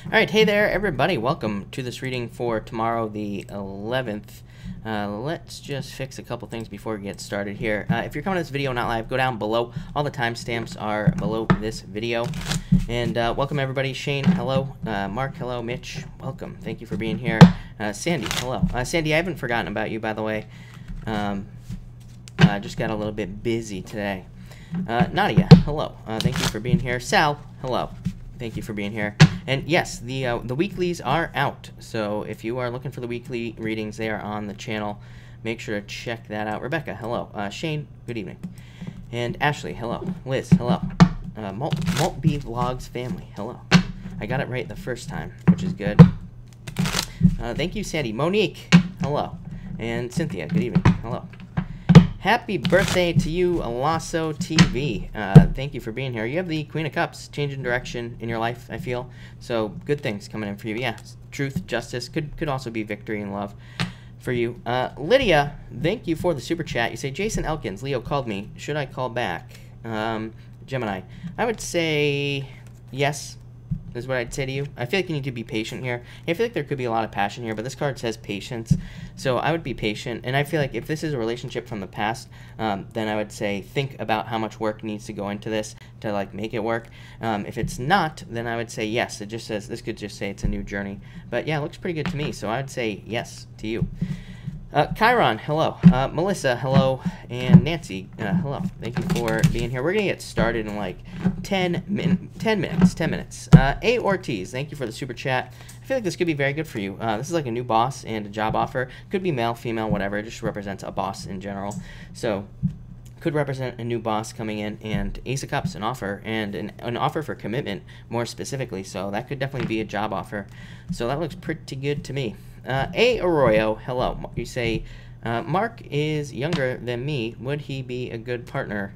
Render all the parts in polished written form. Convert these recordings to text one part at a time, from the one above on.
Alright, hey there everybody, welcome to this reading for tomorrow the 11th. Let's just fix a couple things before we get started here. If you're coming to this video not live, go down below. All the timestamps are below this video. And welcome everybody. Shane, hello. Mark, hello. Mitch, welcome. Thank you for being here. Sandy, hello. Sandy, I haven't forgotten about you, by the way. Just got a little bit busy today. Nadia, hello. Thank you for being here. Sal, hello. Thank you for being here. And yes, the weeklies are out. So if you are looking for the weekly readings, they are on the channel. Make sure to check that out. Rebecca, hello. Shane, good evening. And Ashley, hello. Liz, hello. Malt B Vlogs family, hello. I got it right the first time, which is good. Thank you, Sandy. Monique, hello. And Cynthia, good evening. Hello. Happy birthday to you, Alasso TV. Thank you for being here. You have the Queen of Cups, changing direction in your life, I feel. So good things coming in for you. Yeah, truth, justice, could also be victory and love for you. Lydia, thank you for the super chat. You say, Jason Elkins, Leo called me. Should I call back? Gemini, I would say yes. Is what I'd say to you. I feel like you need to be patient here. I feel like there could be a lot of passion here, but this card says patience. So I would be patient. And I feel like if this is a relationship from the past, then I would say think about how much work needs to go into this to like make it work. If it's not, then I would say yes. It just says, this could just say it's a new journey. But yeah, it looks pretty good to me. So I would say yes to you. Chiron, hello. Melissa, hello. And Nancy, hello. Thank you for being here. We're going to get started in like 10 minutes. A. Ortiz, thank you for the super chat. I feel like this could be very good for you. This is like a new boss and a job offer. Could be male, female, whatever. It just represents a boss in general. So could represent a new boss coming in, and Ace of Cups, an offer, and an offer for commitment more specifically. So that could definitely be a job offer. So that looks pretty good to me. A. Arroyo, hello. You say, Mark is younger than me. Would he be a good partner?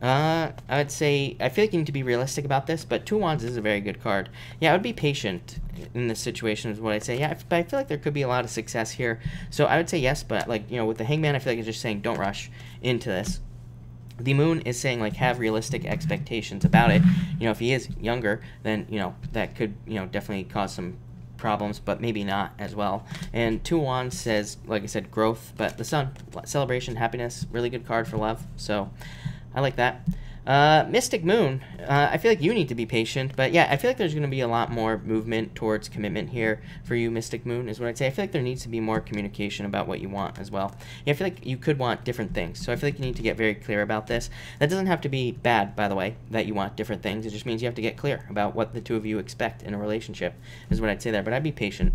I would say, I feel like you need to be realistic about this, but Two Wands is a very good card. Yeah, I would be patient in this situation is what I'd say. Yeah, but I feel like there could be a lot of success here. So I would say yes, but like, you know, with the Hangman, I feel like it's just saying don't rush into this. The Moon is saying, like, have realistic expectations about it. You know, if he is younger, then, you know, that could, you know, definitely cause some problems, but maybe not as well. And Two Wands says, like I said, growth, but the Sun, celebration, happiness, really good card for love. So I like that. Mystic Moon, I feel like you need to be patient, but yeah, I feel like there's going to be a lot more movement towards commitment here for you, Mystic Moon, is what I'd say. I feel like there needs to be more communication about what you want as well. Yeah, I feel like you could want different things, so I feel like you need to get very clear about this. That doesn't have to be bad, by the way, that you want different things. It just means you have to get clear about what the two of you expect in a relationship, is what I'd say there. But I'd be patient,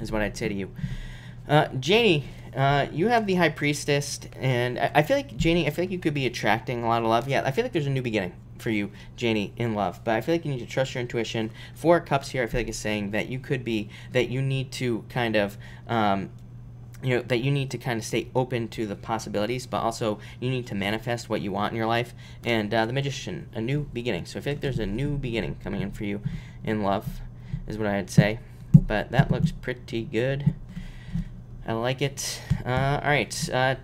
is what I'd say to you. Janie, you have the High Priestess, and I feel like, Janie, I feel like you could be attracting a lot of love. Yeah, I feel like there's a new beginning for you, Janie, in love, but I feel like you need to trust your intuition. Four Cups here, I feel like is saying that you could be, that you need to kind of, you know, that you need to kind of stay open to the possibilities, but also you need to manifest what you want in your life. And the Magician, a new beginning. So I feel like there's a new beginning coming in for you in love, is what I'd say. But that looks pretty good. I like it. All right.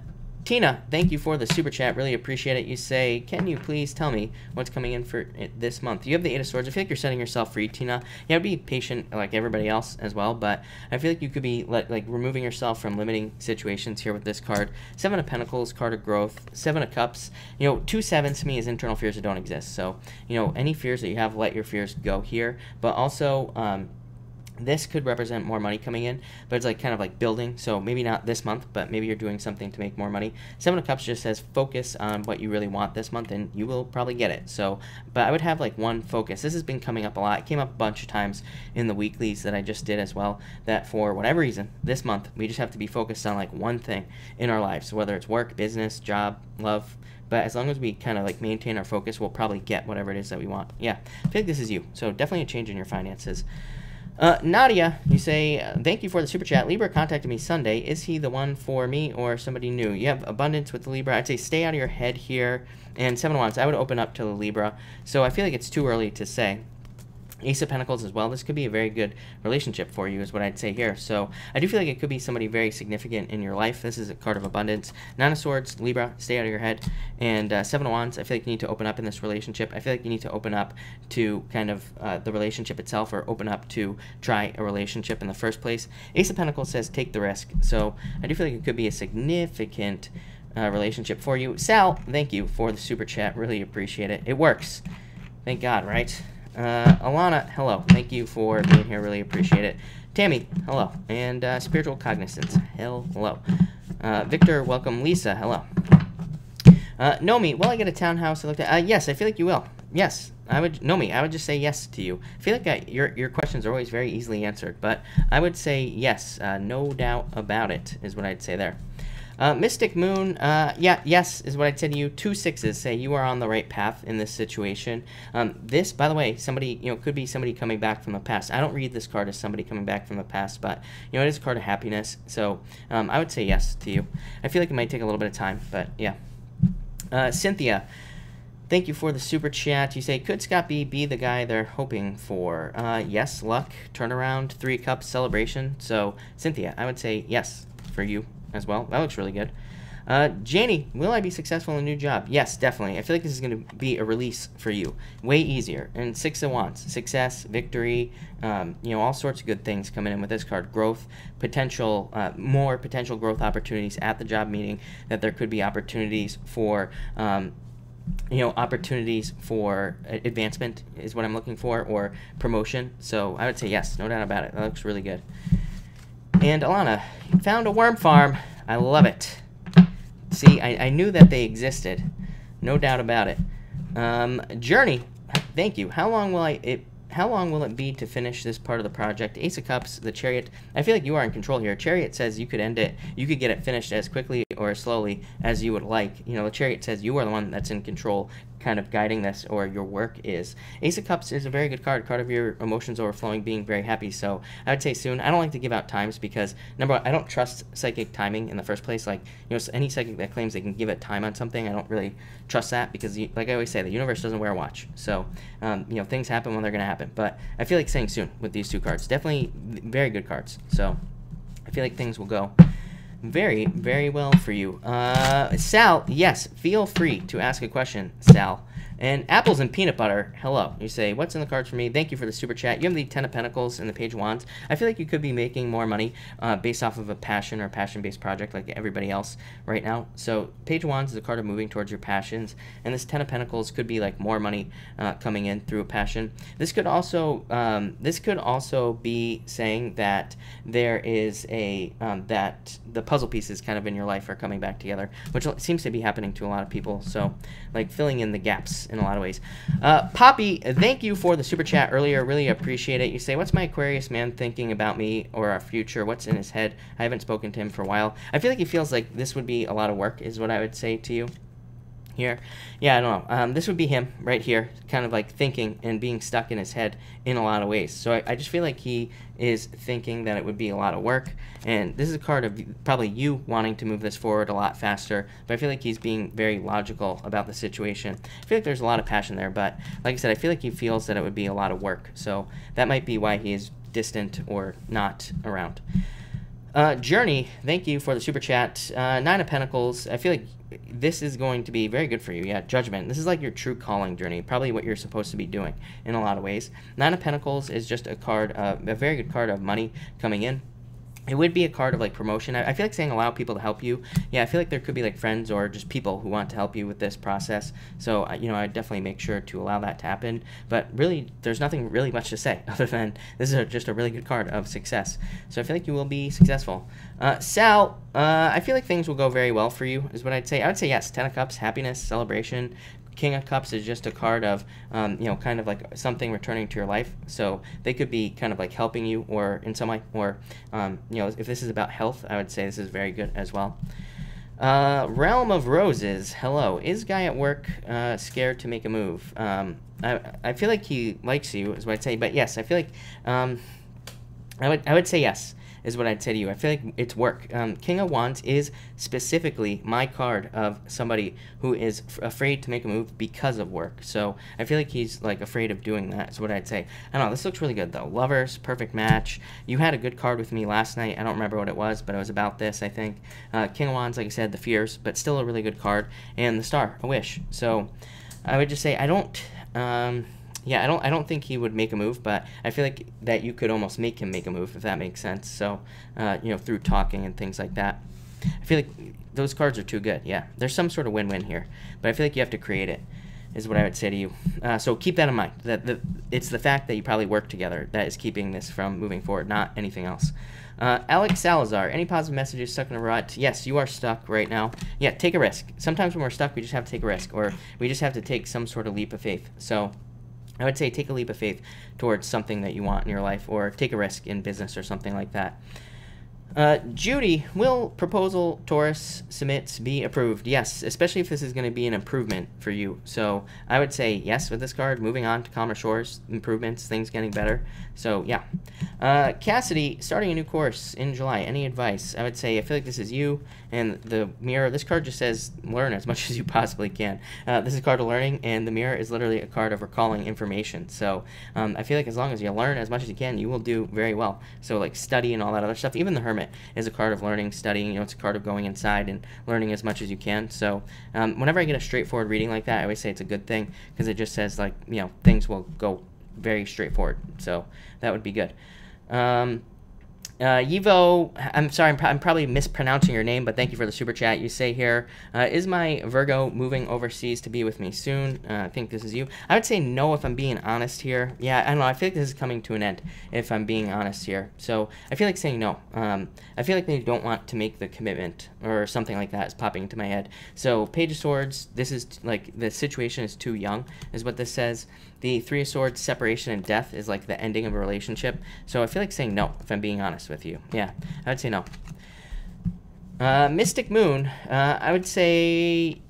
Tina, thank you for the super chat. Really appreciate it. You say, can you please tell me what's coming in for this month? You have the Eight of Swords. I feel like you're setting yourself free, Tina. Yeah, be patient like everybody else as well, but I feel like you could be like removing yourself from limiting situations here with this card. Seven of Pentacles, card of growth. Seven of Cups. You know, 2 7s to me is internal fears that don't exist. So, you know, any fears that you have, let your fears go here. But also, this could represent more money coming in, but it's like kind of like building. So maybe not this month, but maybe you're doing something to make more money. Seven of Cups just says focus on what you really want this month, and you will probably get it. So, but I would have like one focus. This has been coming up a lot. It came up a bunch of times in the weeklies that I just did as well, that for whatever reason, this month, we just have to be focused on like one thing in our lives. So whether it's work, business, job, love, but as long as we kind of like maintain our focus, we'll probably get whatever it is that we want. Yeah, I feel like this is you. So definitely a change in your finances. Nadia, you say, thank you for the super chat. Libra contacted me Sunday. Is he the one for me or somebody new? You have abundance with the Libra. I'd say stay out of your head here. And Seven of Wands, I would open up to the Libra. So I feel like it's too early to say. Ace of Pentacles as well. This could be a very good relationship for you is what I'd say here. So I do feel like it could be somebody very significant in your life. This is a card of abundance. Nine of Swords, Libra, stay out of your head. And Seven of Wands, I feel like you need to open up in this relationship. I feel like you need to open up to kind of the relationship itself, or open up to try a relationship in the first place. Ace of Pentacles says take the risk. So I do feel like it could be a significant relationship for you. Sal, thank you for the super chat. Really appreciate it. It works. Thank God, right? Alana, hello. Thank you for being here. Really appreciate it. Tammy, hello. And Spiritual Cognizance, hello. Victor, welcome. Lisa, hello. Nomi, will I get a townhouse? I looked at. Yes, I feel like you will. Yes, I would. Nomi, I would just say yes to you. I feel like your questions are always very easily answered, but I would say yes. No doubt about it is what I'd say there. Mystic Moon, yeah, yes, is what I'd say to you. 2 6s say you are on the right path in this situation. This, by the way, somebody, could be somebody coming back from the past. I don't read this card as somebody coming back from the past, but, it is a card of happiness. So, I would say yes to you. I feel like it might take a little bit of time, but yeah. Cynthia, thank you for the super chat. You say, could Scott B be the guy they're hoping for? Yes, luck, turnaround, 3 cups, celebration. So, Cynthia, I would say yes for you as well. That looks really good. Janie, will I be successful in a new job? Yes, definitely. I feel like this is going to be a release for you. Way easier. And 6 of Wands. Success, victory, all sorts of good things coming in with this card. Growth, potential, more potential growth opportunities at the job meeting, that there could be opportunities for, opportunities for advancement is what I'm looking for, or promotion. So I would say yes, no doubt about it. That looks really good. And Alana, found a worm farm. I love it. See, I knew that they existed. No doubt about it. Journey, thank you. How long will it be to finish this part of the project? Ace of Cups, the Chariot. I feel like you are in control here. Chariot says you could end it. You could get it finished as quickly or as slowly as you would like. The Chariot says you are the one that's in control, kind of guiding this, or your work is. Ace of Cups is a very good card of your emotions overflowing, being very happy. So I would say soon. I don't like to give out times because, number one, I don't trust psychic timing in the first place. Like, any psychic that claims they can give it time on something, I don't really trust that, because like I always say, the universe doesn't wear a watch. So things happen when they're going to happen. But I feel like saying soon with these 2 cards. Definitely very good cards. So I feel like things will go very, very well for you. Sal, yes, feel free to ask a question, Sal. And Apples and Peanut Butter, hello. You say, what's in the cards for me? Thank you for the super chat. You have the 10 of Pentacles and the Page of Wands. I feel like you could be making more money based off of a passion or passion-based project like everybody else right now. So Page of Wands is a card of moving towards your passions. And this 10 of Pentacles could be like more money coming in through a passion. This could also be saying that there is that the puzzle pieces kind of in your life are coming back together, which seems to be happening to a lot of people. So like filling in the gaps in a lot of ways. Poppy, thank you for the super chat earlier. Really appreciate it. You say, what's my Aquarius man thinking about me or our future? What's in his head? I haven't spoken to him for a while. I feel like he feels like this would be a lot of work, is what I would say to you here. Yeah, I don't know. This would be him right here, kind of like thinking and being stuck in his head in a lot of ways. So I just feel like he is thinking that it would be a lot of work, and this is a card of probably you wanting to move this forward a lot faster, but I feel like he's being very logical about the situation. I feel like there's a lot of passion there, but like I said, I feel like he feels that it would be a lot of work, so that might be why he is distant or not around. Journey, thank you for the super chat. 9 of Pentacles, I feel like this is going to be very good for you. Yeah, Judgment. This is like your true calling, Journey. Probably what you're supposed to be doing in a lot of ways. 9 of Pentacles is just a card, a very good card of money coming in. It would be a card of like promotion. I feel like saying allow people to help you. Yeah, I feel like there could be like friends or just people who want to help you with this process. So, I definitely make sure to allow that to happen. But really, there's nothing really much to say other than this is just a really good card of success. So I feel like you will be successful. Sal, I feel like things will go very well for you is what I'd say. I would say yes. 10 of Cups, happiness, celebration. King of Cups is just a card of, kind of like something returning to your life. So they could be kind of like helping you or in some way, or, if this is about health, I would say this is very good as well. Realm of Roses, hello. Is guy at work scared to make a move? I feel like he likes you is what I'd say, but yes, I feel like I would say yes. is what I'd say to you. I feel like it's work. King of Wands is specifically my card of somebody who is afraid to make a move because of work. So I feel like he's like afraid of doing that is what I'd say. I don't know. This looks really good though. Lovers, perfect match. You had a good card with me last night. I don't remember what it was, but it was about this, I think. King of Wands, like I said, the fears, but still a really good card. And the star, a wish. So I would just say I don't think he would make a move, but I feel like that you could almost make him make a move, if that makes sense. So, through talking and things like that. I feel like those cards are too good. Yeah, there's some sort of win-win here, but I feel like you have to create it, is what I would say to you. So keep that in mind. That it's the fact that you probably work together that is keeping this from moving forward, not anything else. Alex Salazar, any positive messages? Stuck in a rut? Yes, you are stuck right now. Yeah, take a risk. Sometimes when we're stuck, we just have to take a risk, or we just have to take some sort of leap of faith. So I would say take a leap of faith towards something that you want in your life, or take a risk in business or something like that. Judy, will proposal Taurus submits be approved? Yes, especially if this is going to be an improvement for you. So I would say yes with this card. Moving on to calmer shores, improvements, things getting better. So yeah. Cassidy, starting a new course in July. Any advice? I would say I feel like this is you and the mirror. This card just says learn as much as you possibly can. This is a card of learning, and the mirror is literally a card of recalling information. So I feel like as long as you learn as much as you can, you will do very well. So like study and all that other stuff. Even the Hermit is a card of learning, studying. It's a card of going inside and learning as much as you can. So whenever I get a straightforward reading like that, I always say it's a good thing, because it just says like things will go very straightforward. So that would be good. Yivo, I'm sorry, I'm probably mispronouncing your name, but thank you for the super chat. You say here, is my Virgo moving overseas to be with me soon? I think this is you. I would say no if I'm being honest here. Yeah, I don't know. I feel like this is coming to an end if I'm being honest here. So I feel like saying no. I feel like they don't want to make the commitment or something like that is popping into my head. So Page of Swords, this is like the situation is too young is what this says. The Three of Swords, separation and death is like the ending of a relationship. So I feel like saying no if I'm being honest with you. Yeah, I would say no. Mystic Moon, I would say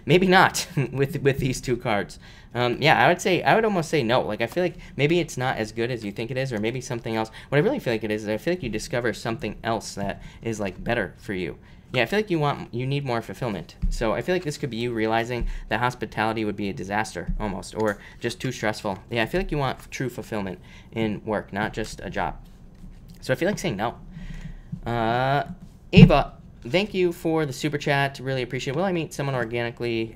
maybe not with these two cards. Yeah, I would almost say no. Like I feel like maybe it's not as good as you think it is, or maybe something else. What I really feel like it is I feel like you discover something else that is like better for you. Yeah, I feel like you need more fulfillment. So I feel like this could be you realizing that hospitality would be a disaster almost, or just too stressful. Yeah, I feel like you want true fulfillment in work, not just a job. So I feel like saying no. Ava, thank you for the super chat. Really appreciate it. Will I meet someone organically?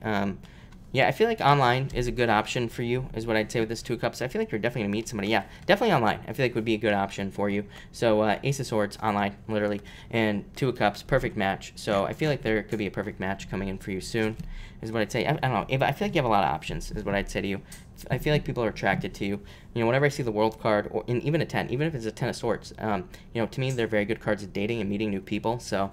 Yeah, I feel like online is a good option for you, is what I'd say with this Two of Cups. I feel like you're definitely going to meet somebody. Yeah, definitely online. I feel like would be a good option for you. So Ace of Swords, online, literally, and Two of Cups, perfect match. So I feel like there could be a perfect match coming in for you soon, is what I'd say. I don't know. Ava, I feel like you have a lot of options, is what I'd say to you. I feel like people are attracted to you. Whenever I see the World card, or even a 10, even if it's a 10 of Swords, to me, they're very good cards of dating and meeting new people. So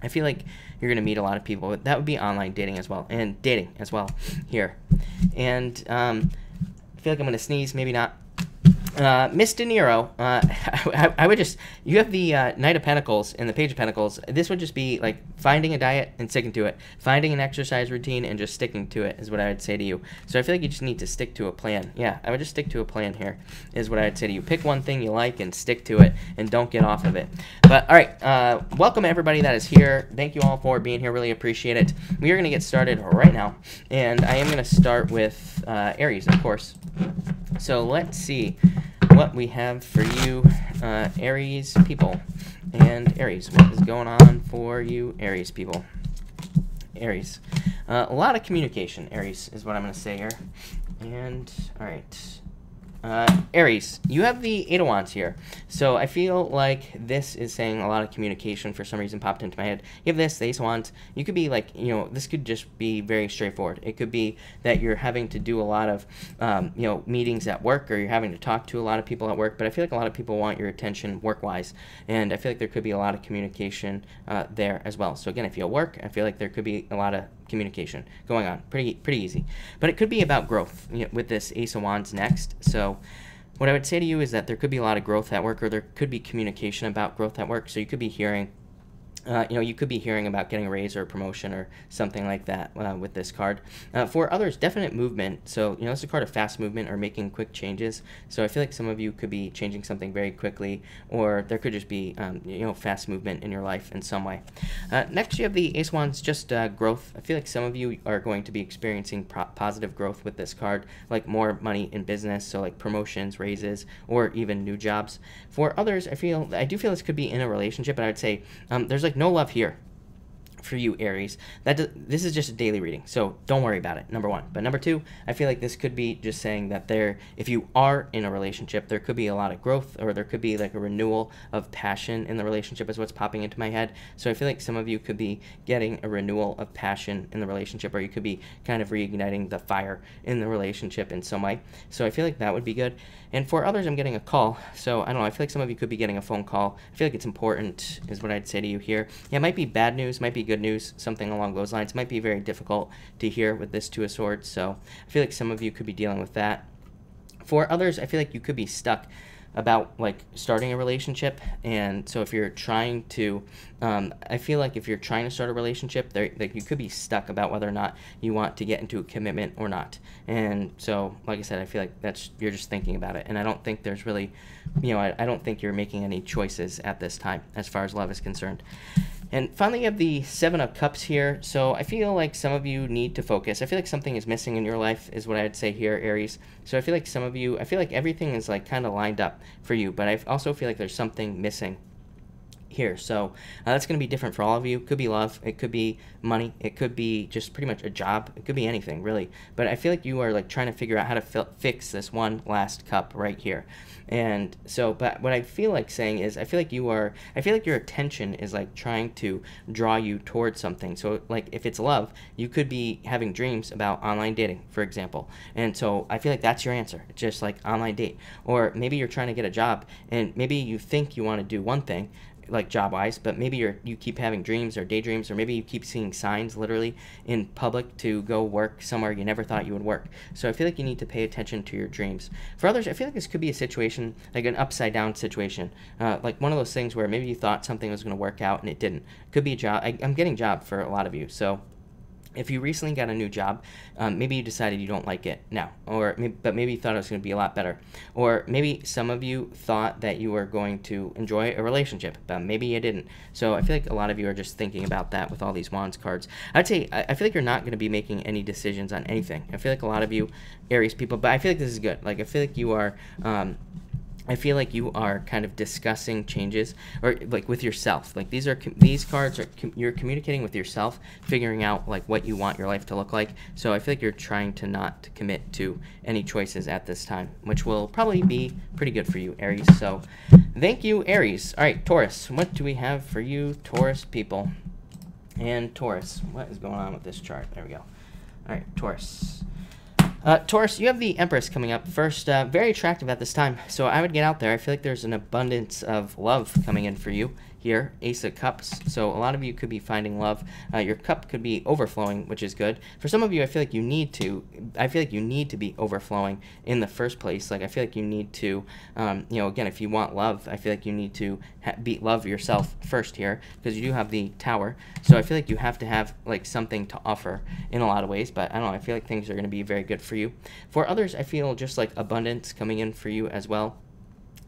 I feel like you're going to meet a lot of people. That would be online dating as well, and dating as well here. And I feel like I'm going to sneeze, maybe not. Miss De Niro, I would just, you have the Knight of Pentacles and the Page of Pentacles. This would just be like finding a diet and sticking to it. Finding an exercise routine and just sticking to it is what I would say to you. So I feel like you just need to stick to a plan. Yeah, I would just stick to a plan here is what I would say to you. Pick one thing you like and stick to it and don't get off of it. But all right, welcome everybody that is here. Thank you all for being here. Really appreciate it. We are going to get started right now. And I am going to start with Aries, of course. So let's see what we have for you, Aries people. And Aries, what is going on for you, Aries people? Aries. A lot of communication, Aries, is what I'm going to say here. And, all right. Aries, you have the Eight of Wands here. So I feel like this is saying a lot of communication for some reason popped into my head. You have this, the Ace of Wands. You could be like, this could just be very straightforward. It could be that you're having to do a lot of, meetings at work, or you're having to talk to a lot of people at work. But I feel like a lot of people want your attention work-wise. And I feel like there could be a lot of communication there as well. So again, if you work, I feel like there could be a lot of communication going on. Pretty easy. But it could be about growth with this Ace of Wands next. So what I would say to you is that there could be a lot of growth at work, or there could be communication about growth at work. So you could be hearing you could be hearing about getting a raise or a promotion or something like that with this card. For others, definite movement. So, this is a card of fast movement or making quick changes. So I feel like some of you could be changing something very quickly, or there could just be, fast movement in your life in some way. Next, you have the Ace of Wands, just growth. I feel like some of you are going to be experiencing positive growth with this card, like more money in business, so like promotions, raises, or even new jobs. For others, I do feel this could be in a relationship, but I would say there's like no love here for you, Aries. This is just a daily reading, so don't worry about it, number one. But number two, I feel like this could be just saying that if you are in a relationship, there could be a lot of growth, or there could be like a renewal of passion in the relationship is what's popping into my head. So I feel like some of you could be getting a renewal of passion in the relationship, or you could be kind of reigniting the fire in the relationship in some way. So I feel like that would be good. And for others, I'm getting a call. So I don't know, I feel like some of you could be getting a phone call. I feel like it's important is what I'd say to you here. Yeah, it might be bad news, might be good news, something along those lines. It might be very difficult to hear with this Two of Swords. So I feel like some of you could be dealing with that. For others, I feel like you could be stuck about like starting a relationship. And so if you're trying to I feel like if you're trying to start a relationship, like you could be stuck about whether or not you want to get into a commitment or not. And so like I said, I feel like you're just thinking about it, and I don't think there's really I don't think you're making any choices at this time as far as love is concerned. And finally, you have the Seven of Cups here. So I feel like some of you need to focus. I feel like something is missing in your life is what I would say here, Aries. So I feel like some of you, I feel like everything is like kind of lined up for you, but I also feel like there's something missing here. So that's going to be different for all of you. It could be love, it could be money, it could be just pretty much a job, it could be anything really. But I feel like you are like trying to figure out how to fix this one last cup right here. And so, but what I feel like saying is, I feel like your attention is like trying to draw you towards something. So like if it's love, you could be having dreams about online dating, for example. And so I feel like that's your answer, just like online date. Or maybe you're trying to get a job, and maybe you think you want to do one thing, like job-wise, but maybe you keep having dreams or daydreams, or maybe you keep seeing signs literally in public to go work somewhere you never thought you would work. So I feel like you need to pay attention to your dreams. For others, I feel like this could be a situation, like an upside-down situation, like one of those things where maybe you thought something was going to work out and it didn't. Could be a job. I'm getting job for a lot of you. So if you recently got a new job, maybe you decided you don't like it now, but maybe you thought it was going to be a lot better. Or maybe some of you thought that you were going to enjoy a relationship, but maybe you didn't. So I feel like a lot of you are just thinking about that with all these Wands cards. I'd say I feel like you're not going to be making any decisions on anything. I feel like a lot of you Aries people, but I feel like this is good. Like I feel like you are kind of discussing changes, or like with yourself. Like these cards are you're communicating with yourself, figuring out like what you want your life to look like. So I feel like you're trying to not commit to any choices at this time, which will probably be pretty good for you, Aries. So thank you, Aries. All right, Taurus, what do we have for you, Taurus people? And Taurus, what is going on with this chart? There we go. All right, Taurus. Taurus, you have the Empress coming up first. Very attractive at this time, so I would get out there. I feel like there's an abundance of love coming in for you here. Ace of Cups, so a lot of you could be finding love. Your cup could be overflowing, which is good. For some of you, I feel like you need to be overflowing in the first place. Like I feel like you need to, again, if you want love, I feel like you need to love yourself first here, because you do have the Tower. So I feel like you have to have like something to offer in a lot of ways, but I don't know, I feel like things are going to be very good for you. For others, I feel just like abundance coming in for you as well.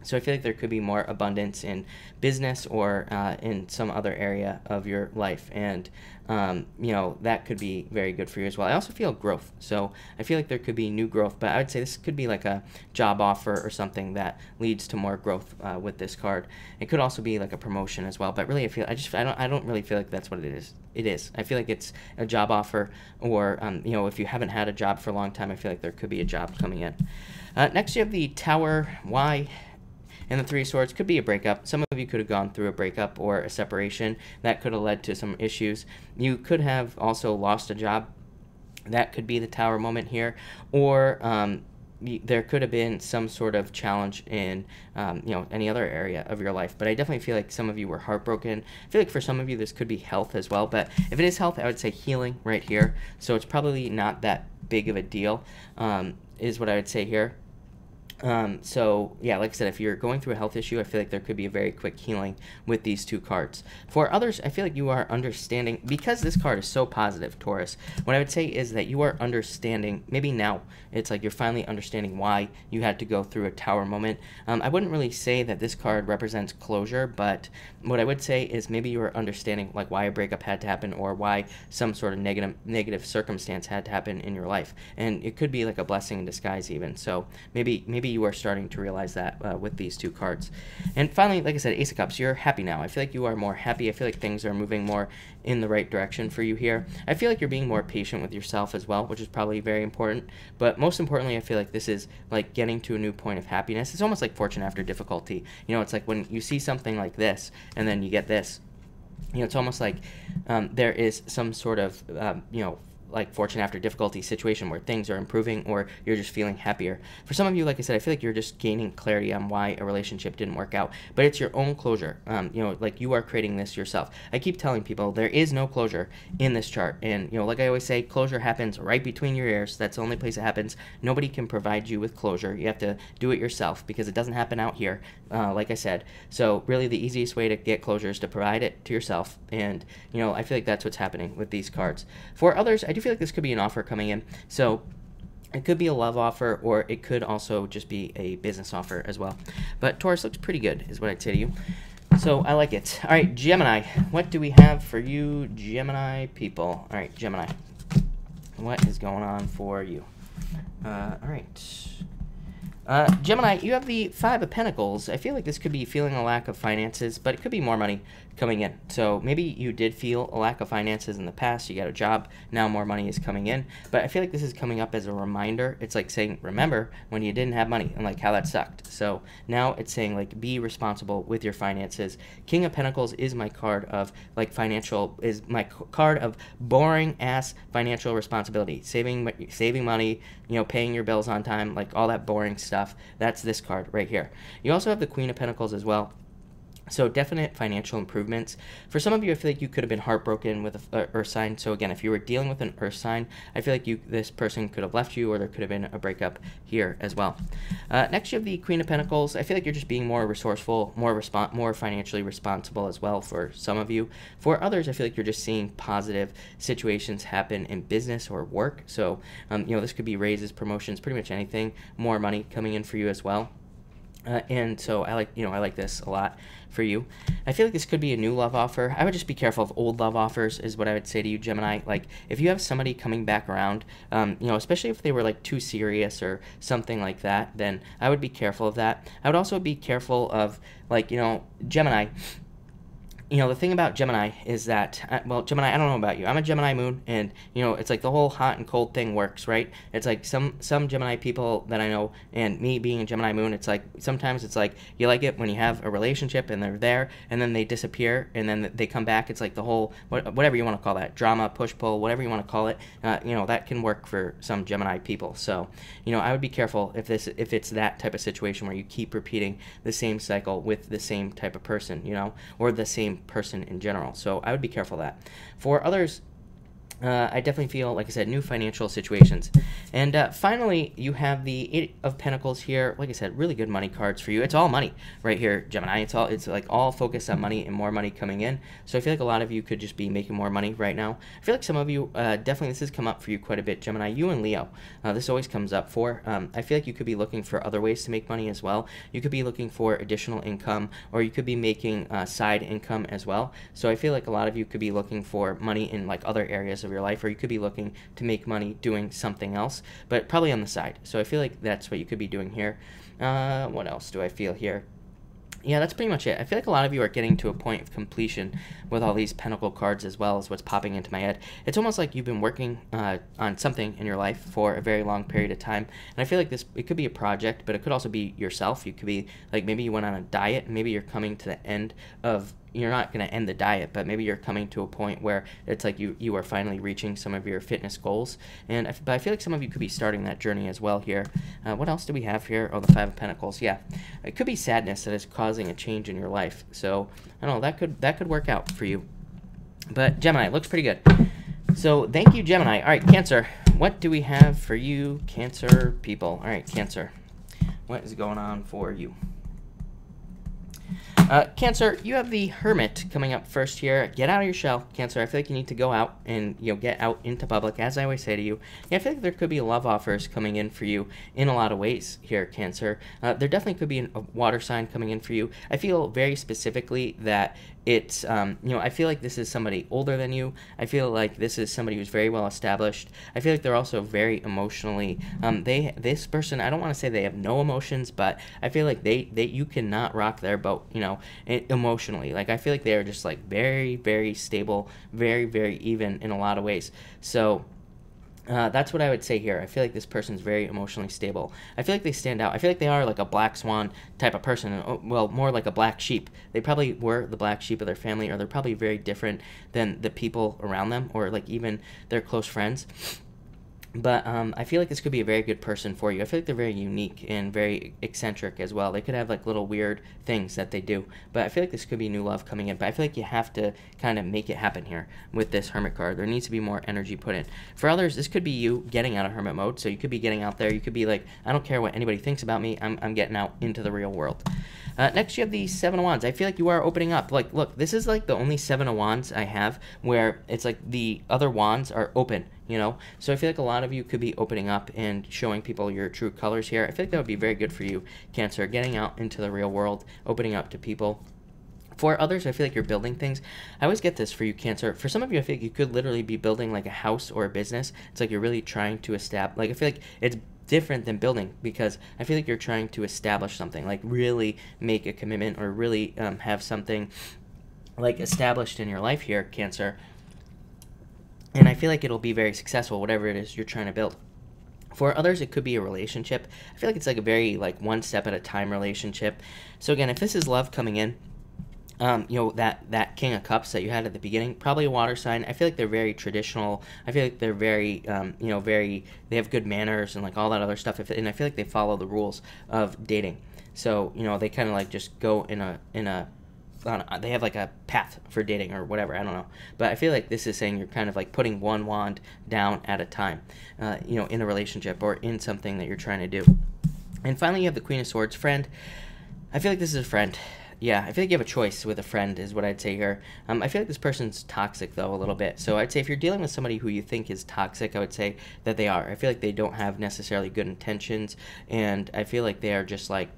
So I feel like there could be more abundance in business or in some other area of your life. And, that could be very good for you as well. I also feel growth. So I feel like there could be new growth, but I would say this could be like a job offer or something that leads to more growth with this card. It could also be like a promotion as well. But really, I don't really feel like that's what it is. It is. I feel like it's a job offer, or, if you haven't had a job for a long time, I feel like there could be a job coming in. Next, you have the Tower. Why? And the Three of Swords could be a breakup. Some of you could have gone through a breakup or a separation. That could have led to some issues. You could have also lost a job. That could be the Tower moment here. Or there could have been some sort of challenge in, any other area of your life. But I definitely feel like some of you were heartbroken. I feel like for some of you, this could be health as well. But if it is health, I would say healing right here. So it's probably not that big of a deal, is what I would say here. So yeah, like I said, if you're going through a health issue, I feel like there could be a very quick healing with these two cards. For others, I feel like you are understanding, because this card is so positive, Taurus, what I would say is that you are understanding, maybe now, it's like you're finally understanding why you had to go through a tower moment. I wouldn't really say that this card represents closure, but what I would say is maybe you are understanding like why a breakup had to happen, or why some sort of negative circumstance had to happen in your life. And it could be like a blessing in disguise even. So maybe you are starting to realize that with these two cards. And finally, like I said, Ace of Cups, you're happy now. I feel like you are more happy. I feel like things are moving more in the right direction for you here. I feel like you're being more patient with yourself as well, which is probably very important. But most importantly, I feel like this is like getting to a new point of happiness. It's almost like fortune after difficulty. You know, it's like when you see something like this and then you get this, you know, it's almost like there is some sort of, you know, like fortune after difficulty situation where things are improving, or you're just feeling happier. For some of you, like I said, I feel like you're just gaining clarity on why a relationship didn't work out, but it's your own closure. You know, like you are creating this yourself. I keep telling people there is no closure in this chart, and you know, like I always say, closure happens right between your ears. That's the only place it happens. Nobody can provide you with closure. You have to do it yourself, because it doesn't happen out here, like I said. So really the easiest way to get closure is to provide it to yourself, and you know, I feel like that's what's happening with these cards. For others, I do feel like this could be an offer coming in. So it could be a love offer, or it could also just be a business offer as well. But Taurus looks pretty good, is what I'd say to you. So I like it. All right, Gemini, what do we have for you, Gemini people? All right, Gemini, what is going on for you? All right. Gemini, you have the Five of Pentacles. I feel like this could be feeling a lack of finances, but it could be more money coming in. So maybe you did feel a lack of finances in the past. You got a job. Now more money is coming in. But I feel like this is coming up as a reminder. It's like saying, remember when you didn't have money and like how that sucked. So now it's saying like be responsible with your finances. King of Pentacles is my card of like financial, is my card of boring ass financial responsibility. Saving money, you know, paying your bills on time, like all that boring stuff. That's this card right here. You also have the Queen of Pentacles as well. So definite financial improvements. For some of you, I feel like you could have been heartbroken with an Earth sign. So again, if you were dealing with an Earth sign, I feel like this person could have left you, or there could have been a breakup here as well. Next, you have the Queen of Pentacles. I feel like you're just being more resourceful, more financially responsible as well for some of you. For others, I feel like you're just seeing positive situations happen in business or work. So, you know, this could be raises, promotions, pretty much anything, more money coming in for you as well. And so I like this a lot for you. I feel like this could be a new love offer. I would just be careful of old love offers, is what I would say to you, Gemini. Like if you have somebody coming back around, you know, especially if they were like too serious or something like that, then I would be careful of that. I would also be careful of like, you know, Gemini. You know, the thing about Gemini is that, well, Gemini, I don't know about you. I'm a Gemini moon, and, you know, it's like the whole hot and cold thing works, right? It's like some Gemini people that I know, and me being a Gemini moon, it's like sometimes it's like you like it when you have a relationship and they're there, and then they disappear, and then they come back. It's like the whole, whatever you want to call that, drama, push-pull, whatever you want to call it, you know, that can work for some Gemini people. So, you know, I would be careful if it's that type of situation where you keep repeating the same cycle with the same type of person, you know, or the same person in general. So I would be careful of that. For others, I definitely feel, like I said, new financial situations. And finally, you have the Eight of Pentacles here. Like I said, really good money cards for you. It's all money right here, Gemini. It's like all focused on money and more money coming in. So I feel like a lot of you could just be making more money right now. I feel like some of you, definitely this has come up for you quite a bit, Gemini. You and Leo, this always comes up for. I feel like you could be looking for other ways to make money as well. You could be looking for additional income, or you could be making side income as well. So I feel like a lot of you could be looking for money in like other areas of your life, or you could be looking to make money doing something else, but probably on the side. So I feel like that's what you could be doing here. What else do I feel here? Yeah, that's pretty much it. I feel like a lot of you are getting to a point of completion with all these Pentacle cards, as well as what's popping into my head. It's almost like you've been working on something in your life for a very long period of time. And I feel like it could be a project, but it could also be yourself. You could be like, maybe you went on a diet, maybe you're coming to the end of, you're not going to end the diet, but maybe you're coming to a point where it's like you are finally reaching some of your fitness goals. But I feel like some of you could be starting that journey as well here. What else do we have here? Oh, the Five of Pentacles. Yeah, it could be sadness that is causing a change in your life. So I don't know, that could work out for you. But Gemini, looks pretty good. So thank you, Gemini. All right, Cancer. What do we have for you, Cancer people? All right, Cancer. what is going on for you? Cancer, you have the Hermit coming up first here. Get out of your shell, Cancer. I feel like you need to go out and get out into public, as I always say to you. Yeah, I feel like there could be love offers coming in for you in a lot of ways here, Cancer. There definitely could be a water sign coming in for you. I feel very specifically that it's I feel like this is somebody older than you. I feel like this is somebody who's very well established. I feel like they're also very emotionally this person, I don't want to say they have no emotions, but I feel like they you cannot rock their boat, emotionally. Like I feel like they are just like very, very stable, very, very even in a lot of ways. So that's what I would say here. I feel like this person's very emotionally stable. I feel like they stand out. I feel like they are like a black swan type of person. Well, more like a black sheep. They probably were the black sheep of their family, or they're probably very different than the people around them, or like even their close friends. But I feel like this could be a very good person for you. I feel like they're very unique and very eccentric as well. They could have like little weird things that they do. But I feel like this could be new love coming in. But I feel like you have to kind of make it happen here with this Hermit card. There needs to be more energy put in. For others, this could be you getting out of Hermit mode. So you could be getting out there. You could be like, I don't care what anybody thinks about me. I'm getting out into the real world. Next, you have the Seven of Wands. I feel like you are opening up. Like, look, this is like the only Seven of Wands I have where it's like the other wands are open, So I feel like a lot of you could be opening up and showing people your true colors here. I feel like that would be very good for you, Cancer, getting out into the real world, opening up to people. For others, I feel like you're building things. I always get this for you, Cancer. For some of you, I feel like you could literally be building like a house or a business. It's like you're really trying to establish, like I feel like it's different than building, because I feel like you're trying to establish something, like really make a commitment, or really have something like established in your life here, Cancer. And I feel like it'll be very successful, whatever it is you're trying to build. For others, it could be a relationship. I feel like it's like a very like one step at a time relationship. So again, if this is love coming in, that King of Cups that you had at the beginning, probably a water sign. I feel like they're very traditional. I feel like they're very, they have good manners and like all that other stuff. And I feel like they follow the rules of dating. So, they kind of like just go they have like a path for dating or whatever. I don't know. But I feel like this is saying you're kind of like putting one wand down at a time, in a relationship or in something that you're trying to do. And finally, you have the Queen of Swords, friend. I feel like this is a friend. Yeah, I feel like you have a choice with a friend is what I'd say here. I feel like this person's toxic, though, a little bit. So I'd say if you're dealing with somebody who you think is toxic, I would say that they are. I feel like they don't have necessarily good intentions, and I feel like they are just like,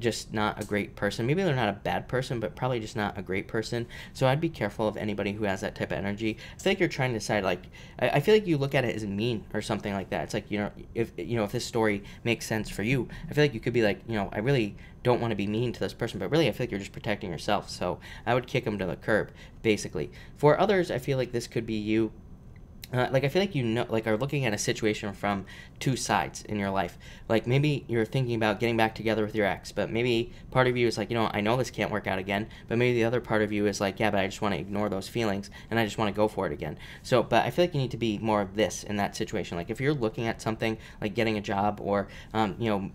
just not a great person. Maybe they're not a bad person, but probably just not a great person. So I'd be careful of anybody who has that type of energy. I feel like you're trying to decide, like, I feel like you look at it as mean or something like that. It's like, if this story makes sense for you, I feel like you could be like, I really don't want to be mean to this person, but really I feel like you're just protecting yourself. So I would kick them to the curb, basically. For others, I feel like this could be you. I feel like are looking at a situation from two sides in your life. Like maybe you're thinking about getting back together with your ex, but maybe part of you is like, I know this can't work out again, but maybe the other part of you is like, yeah, but I just want to ignore those feelings and I just want to go for it again. So, but I feel like you need to be more of this in that situation. Like if you're looking at something like getting a job or,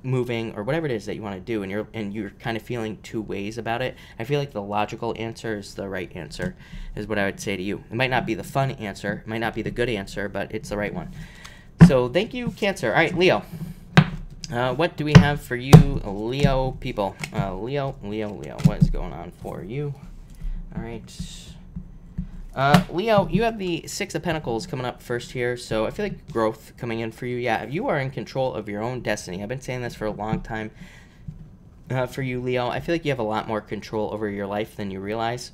moving or whatever it is that you want to do, and you're kind of feeling two ways about it, I feel like the logical answer is the right answer, is what I would say to you. It might not be the fun answer, it might not be the good answer, but it's the right one. So thank you, Cancer. All right, Leo. What do we have for you, Leo people? Leo, what is going on for you? All right. Leo, you have the Six of Pentacles coming up first here, so I feel like growth coming in for you. Yeah, you are in control of your own destiny. I've been saying this for a long time for you, Leo. I feel like you have a lot more control over your life than you realize.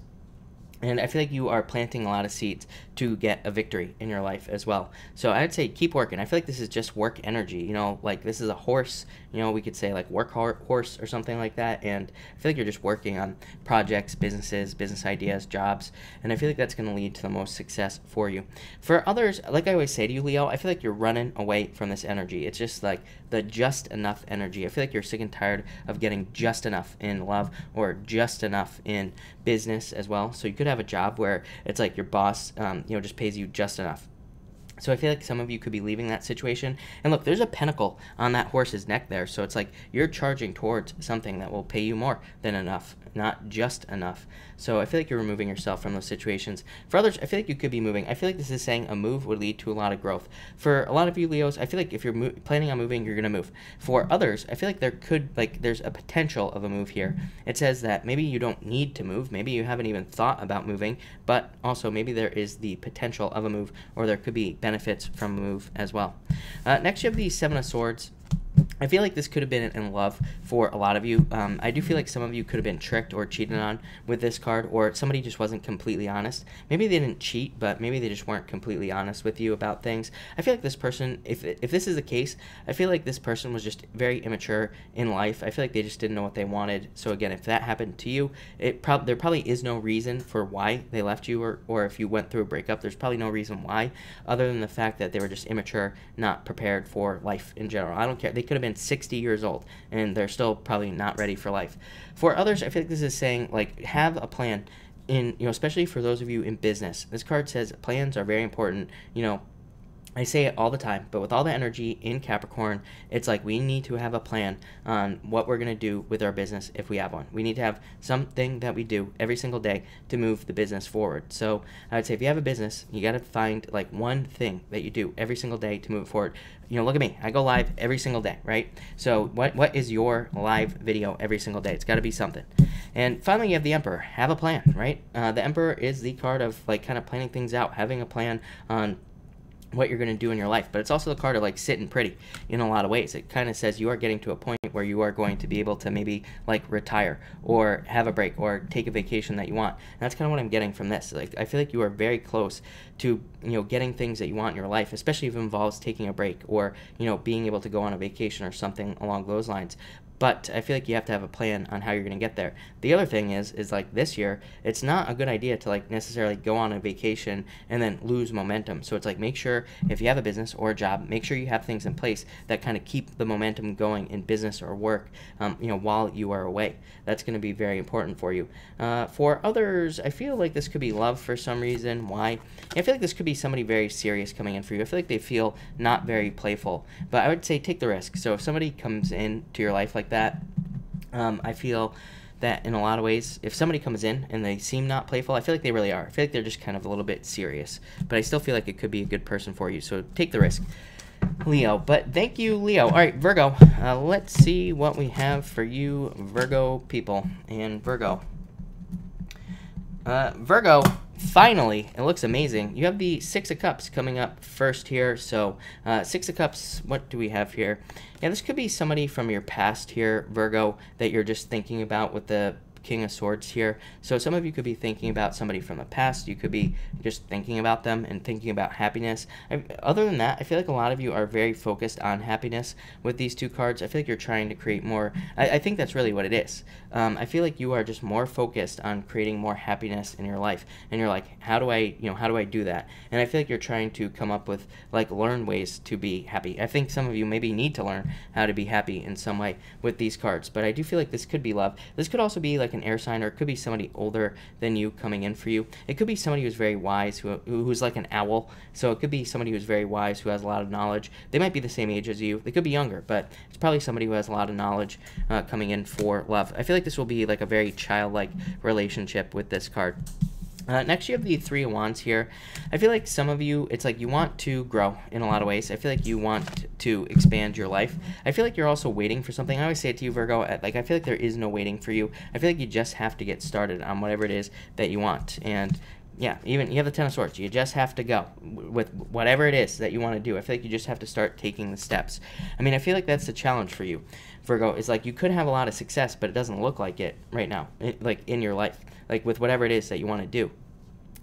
And I feel like you are planting a lot of seeds to get a victory in your life as well. So I'd say keep working. I feel like this is just work energy. Like this is a horse. We could say like work horse or something like that. And I feel like you're just working on projects, businesses, business ideas, jobs. And I feel like that's going to lead to the most success for you. For others, like I always say to you, Leo, I feel like you're running away from this energy. It's just like the just enough energy. I feel like you're sick and tired of getting just enough in love or just enough in business as well. So you could have a job where it's like your boss, just pays you just enough. So I feel like some of you could be leaving that situation. And look, there's a pentacle on that horse's neck there. So it's like you're charging towards something that will pay you more than enough, not just enough. So I feel like you're removing yourself from those situations. For others, I feel like you could be moving. I feel like this is saying a move would lead to a lot of growth. For a lot of you Leos, I feel like if you're planning on moving, you're going to move. For others, I feel like there's a potential of a move here. It says that maybe you don't need to move. Maybe you haven't even thought about moving, but also maybe there is the potential of a move, or there could be benefits from a move as well. Next, you have the Seven of Swords. I feel like this could have been in love for a lot of you. I do feel like some of you could have been tricked or cheated on with this card, or somebody just wasn't completely honest. Maybe they didn't cheat, but maybe they just weren't completely honest with you about things. I feel like this person, if this is the case, I feel like this person was just very immature in life. I feel like they just didn't know what they wanted. So again, if that happened to you, there probably is no reason for why they left you, or if you went through a breakup, there's probably no reason why, other than the fact that they were just immature, not prepared for life in general. I don't care. They could have been 60 years old and they're still probably not ready for life. For others, I feel like this is saying, like, have a plan. Especially for those of you in business, this card says plans are very important. I say it all the time, but with all the energy in Capricorn, it's like we need to have a plan on what we're going to do with our business if we have one. We need to have something that we do every single day to move the business forward. So I would say if you have a business, you got to find like one thing that you do every single day to move it forward. Look at me. I go live every single day, right? So what is your live video every single day? It's got to be something. And finally, you have the Emperor. Have a plan, right? The Emperor is the card of like kind of planning things out, having a plan on what you're going to do in your life. But it's also the card of like sitting pretty in a lot of ways. It kind of says you are getting to a point where you are going to be able to maybe like retire or have a break or take a vacation that you want. And that's kind of what I'm getting from this. Like, I feel like you are very close to getting things that you want in your life, especially if it involves taking a break or being able to go on a vacation or something along those lines. But I feel like you have to have a plan on how you're going to get there. The other thing is like this year, it's not a good idea to like necessarily go on a vacation and then lose momentum. So it's like, make sure if you have a business or a job, make sure you have things in place that kind of keep the momentum going in business or work, while you are away. That's going to be very important for you. For others, I feel like this could be love for some reason. Why? I feel like this could be somebody very serious coming in for you. I feel like they feel not very playful, but I would say take the risk. So if somebody comes into your life like that, I feel that in a lot of ways, if somebody comes in and they seem not playful, I feel like they really are. I feel like they're just kind of a little bit serious, but I still feel like it could be a good person for you. So take the risk, Leo. But thank you, Leo. All right, Virgo, let's see what we have for you, Virgo people. And Virgo, finally, it looks amazing. You have the Six of Cups coming up first here. So Six of Cups, what do we have here? Yeah, this could be somebody from your past here, Virgo, that you're just thinking about with the King of Swords here. So some of you could be thinking about somebody from the past. You could be just thinking about them and thinking about happiness. Other than that, I feel like a lot of you are very focused on happiness with these two cards. I feel like you're trying to create more. I think that's really what it is. I feel like you are just more focused on creating more happiness in your life. And you're like, how do I do that? And I feel like you're trying to come up with, like, learn ways to be happy. I think some of you maybe need to learn how to be happy in some way with these cards. But I do feel like this could be love. This could also be like an air sign, or it could be somebody older than you coming in for you. It could be somebody who's very wise, who's like an owl. So it could be somebody who's very wise, who has a lot of knowledge. They might be the same age as you. They could be younger, but it's probably somebody who has a lot of knowledge coming in for love. I feel like this will be like a very childlike relationship with this card. Next, you have the Three of Wands here. I feel like some of you, it's like you want to grow in a lot of ways. I feel like you want to expand your life. I feel like you're also waiting for something. I always say it to you, Virgo, like, I feel like there is no waiting for you. I feel like you just have to get started on whatever it is that you want. And yeah, even you have the Ten of Swords. You just have to go with whatever it is that you want to do. I feel like you just have to start taking the steps. I mean, I feel like that's the challenge for you, Virgo. Is like you could have a lot of success, but it doesn't look like it right now, like in your life, like with whatever it is that you want to do.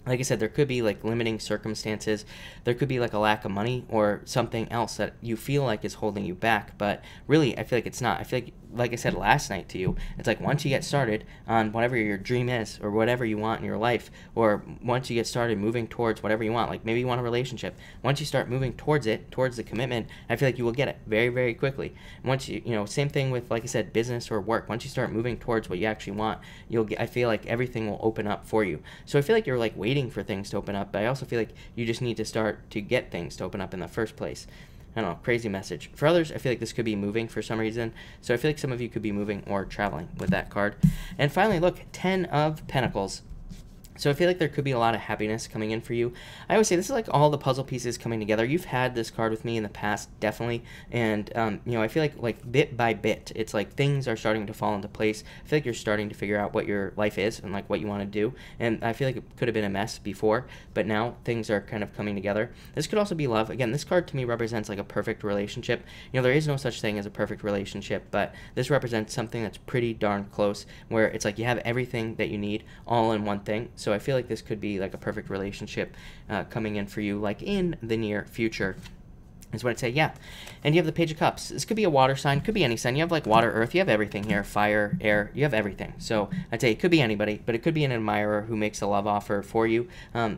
Like I said, there could be like limiting circumstances. There could be like a lack of money or something else that you feel like is holding you back. But really, I feel like it's not. I feel like I said last night to you, it's like once you get started on whatever your dream is or whatever you want in your life, or once you get started moving towards whatever you want, like maybe you want a relationship, once you start moving towards it, towards the commitment, I feel like you will get it very, very quickly. Once same thing with, like I said, business or work. Once you start moving towards what you actually want, I feel like everything will open up for you. So I feel like you're like waiting waiting for things to open up, but I also feel like you just need to start to get things to open up in the first place. I don't know, crazy message. For others, I feel like this could be moving for some reason. So I feel like some of you could be moving or traveling with that card. And finally, look, 10 of Pentacles. So I feel like there could be a lot of happiness coming in for you. I always say this is like all the puzzle pieces coming together. You've had this card with me in the past, definitely. And, you know, I feel like bit by bit, it's like things are starting to fall into place. I feel like you're starting to figure out what your life is and like what you want to do. And I feel like it could have been a mess before, but now things are kind of coming together. This could also be love. Again, this card to me represents like a perfect relationship. You know, there is no such thing as a perfect relationship, but this represents something that's pretty darn close, where it's like you have everything that you need all in one thing. So I feel like this could be like a perfect relationship coming in for you, like in the near future, is what I'd say. Yeah. And you have the Page of Cups. This could be a water sign, could be any sign. You have like water, earth, you have everything here, fire, air, you have everything. So I'd say it could be anybody, but it could be an admirer who makes a love offer for you.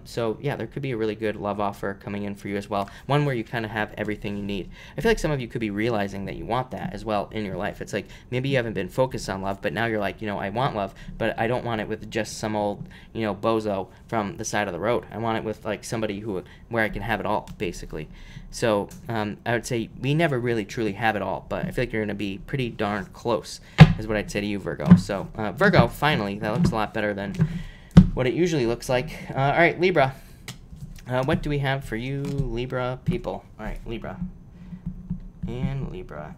So yeah, there could be a really good love offer coming in for you as well. One where you kind of have everything you need. I feel like some of you could be realizing that you want that as well in your life. It's like maybe you haven't been focused on love, but now you're like, you know, I want love, but I don't want it with just some old, you know, bozo from the side of the road. I want it with like somebody where I can have it all, basically. So I would say we never really truly have it all, but I feel like you're going to be pretty darn close, is what I'd say to you, Virgo. So Virgo, finally, that looks a lot better than what it usually looks like. All right, Libra. What do we have for you, Libra people? All right, Libra. And Libra.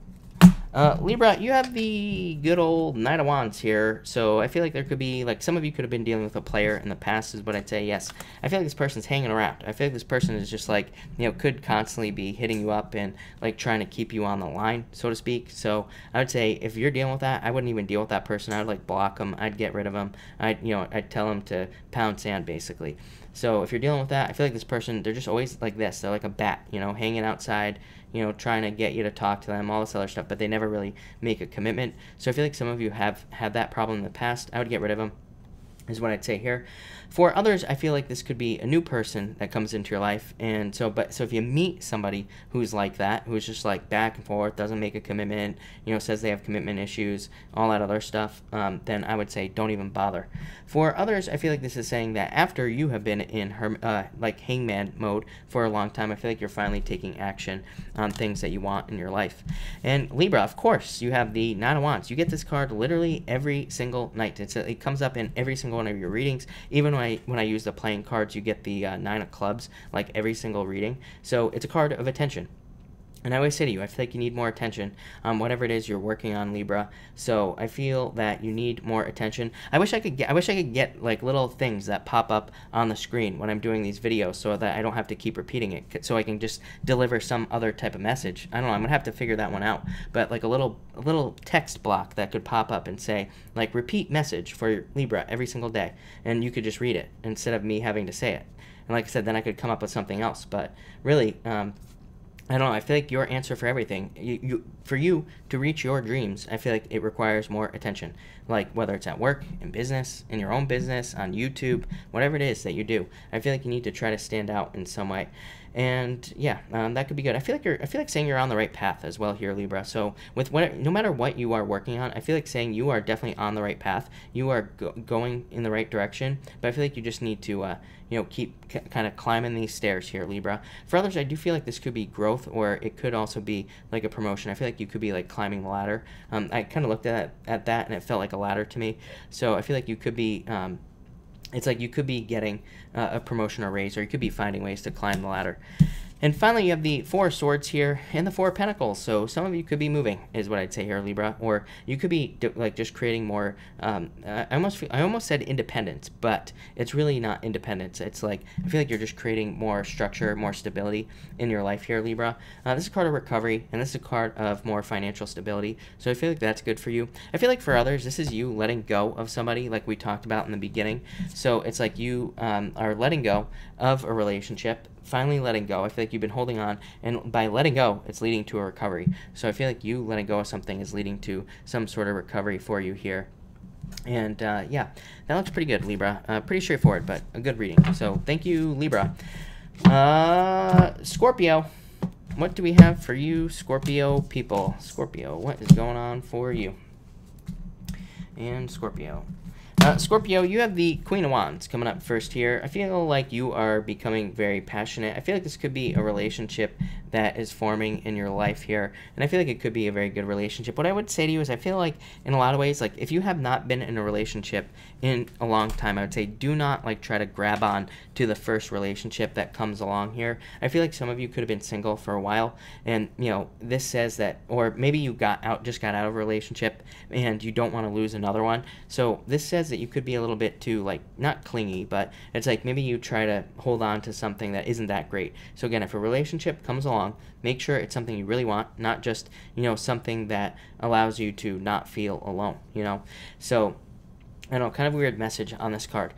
Libra, you have the good old Knight of Wands here, so I feel like there could be, like, some of you could have been dealing with a player in the past, is what I'd say. Yes, I feel like this person's hanging around. I feel like this person is just, like, you know, could constantly be hitting you up and, like, trying to keep you on the line, so to speak. So I would say if you're dealing with that, I wouldn't even deal with that person. I would, like, block them. I'd get rid of them. I'd tell them to pound sand, basically. So if you're dealing with that, I feel like this person, they're just always like this. They're like a bat, you know, hanging outside, you know, trying to get you to talk to them, all this other stuff, but they never really make a commitment. So I feel like some of you have had that problem in the past. I would get rid of them, is what I'd say here. For others, I feel like this could be a new person that comes into your life, and so if you meet somebody who's like that, who's just like back and forth, doesn't make a commitment, you know, says they have commitment issues, all that other stuff, then I would say don't even bother. For others, I feel like this is saying that after you have been in like hangman mode for a long time, I feel like you're finally taking action on things that you want in your life. And Libra, of course, you have the Nine of Wands. You get this card literally every single night. It comes up in every single one of your readings. Even when I use the playing cards, you get the Nine of Clubs like every single reading. So it's a card of attention. And I always say to you, I feel like you need more attention on whatever it is you're working on, Libra. So I feel that you need more attention. I wish I could get like little things that pop up on the screen when I'm doing these videos, so that I don't have to keep repeating it, so I can just deliver some other type of message. I don't know, I'm gonna have to figure that one out. But like a little text block that could pop up and say like repeat message for Libra every single day, and you could just read it instead of me having to say it. And like I said, then I could come up with something else. But really, I don't know, I feel like your answer for everything, for you to reach your dreams, I feel like it requires more attention. Like whether it's at work, in business, in your own business, on YouTube, whatever it is that you do, I feel like you need to try to stand out in some way. And yeah, that could be good. I feel like saying you're on the right path as well here, Libra. So with no matter what you are working on, I feel like saying you are definitely on the right path. You are going in the right direction. But I feel like you just need to keep kind of climbing these stairs here, Libra. For others, I do feel like this could be growth, or it could also be like a promotion. I feel like you could be like climbing the ladder. I kind of looked at that and it felt like a ladder to me. So I feel like you could be it's like you could be getting a promotion or raise, or you could be finding ways to climb the ladder. And finally, you have the Four of Swords here and the Four of Pentacles. So some of you could be moving, is what I'd say here, Libra. Or you could be like just creating more. I almost said independence, but it's really not independence. It's like I feel like you're just creating more structure, more stability in your life here, Libra. This is a card of recovery, and this is a card of more financial stability. So I feel like that's good for you. I feel like for others, this is you letting go of somebody, like we talked about in the beginning. So it's like you are letting go of a relationship. Finally letting go. I feel like you've been holding on, and by letting go, it's leading to a recovery. So I feel like you letting go of something is leading to some sort of recovery for you here. And yeah, that looks pretty good, Libra. Pretty straightforward, but a good reading. So thank you, Libra. Scorpio. What do we have for you, Scorpio people? Scorpio, what is going on for you? And Scorpio. Scorpio, you have the Queen of Wands coming up first here. I feel like you are becoming very passionate. I feel like this could be a relationship that is forming in your life here, and I feel like it could be a very good relationship. What I would say to you is I feel like in a lot of ways, like if you have not been in a relationship in a long time, I would say do not like try to grab on to the first relationship that comes along here. I feel like some of you could have been single for a while, and you know, this says that, or maybe you just got out of a relationship and you don't want to lose another one. So this says that you could be a little bit too, like, not clingy, but it's like maybe you try to hold on to something that isn't that great. So again, if a relationship comes along, make sure it's something you really want, not just, you know, something that allows you to not feel alone, you know. So I know, kind of weird message on this card.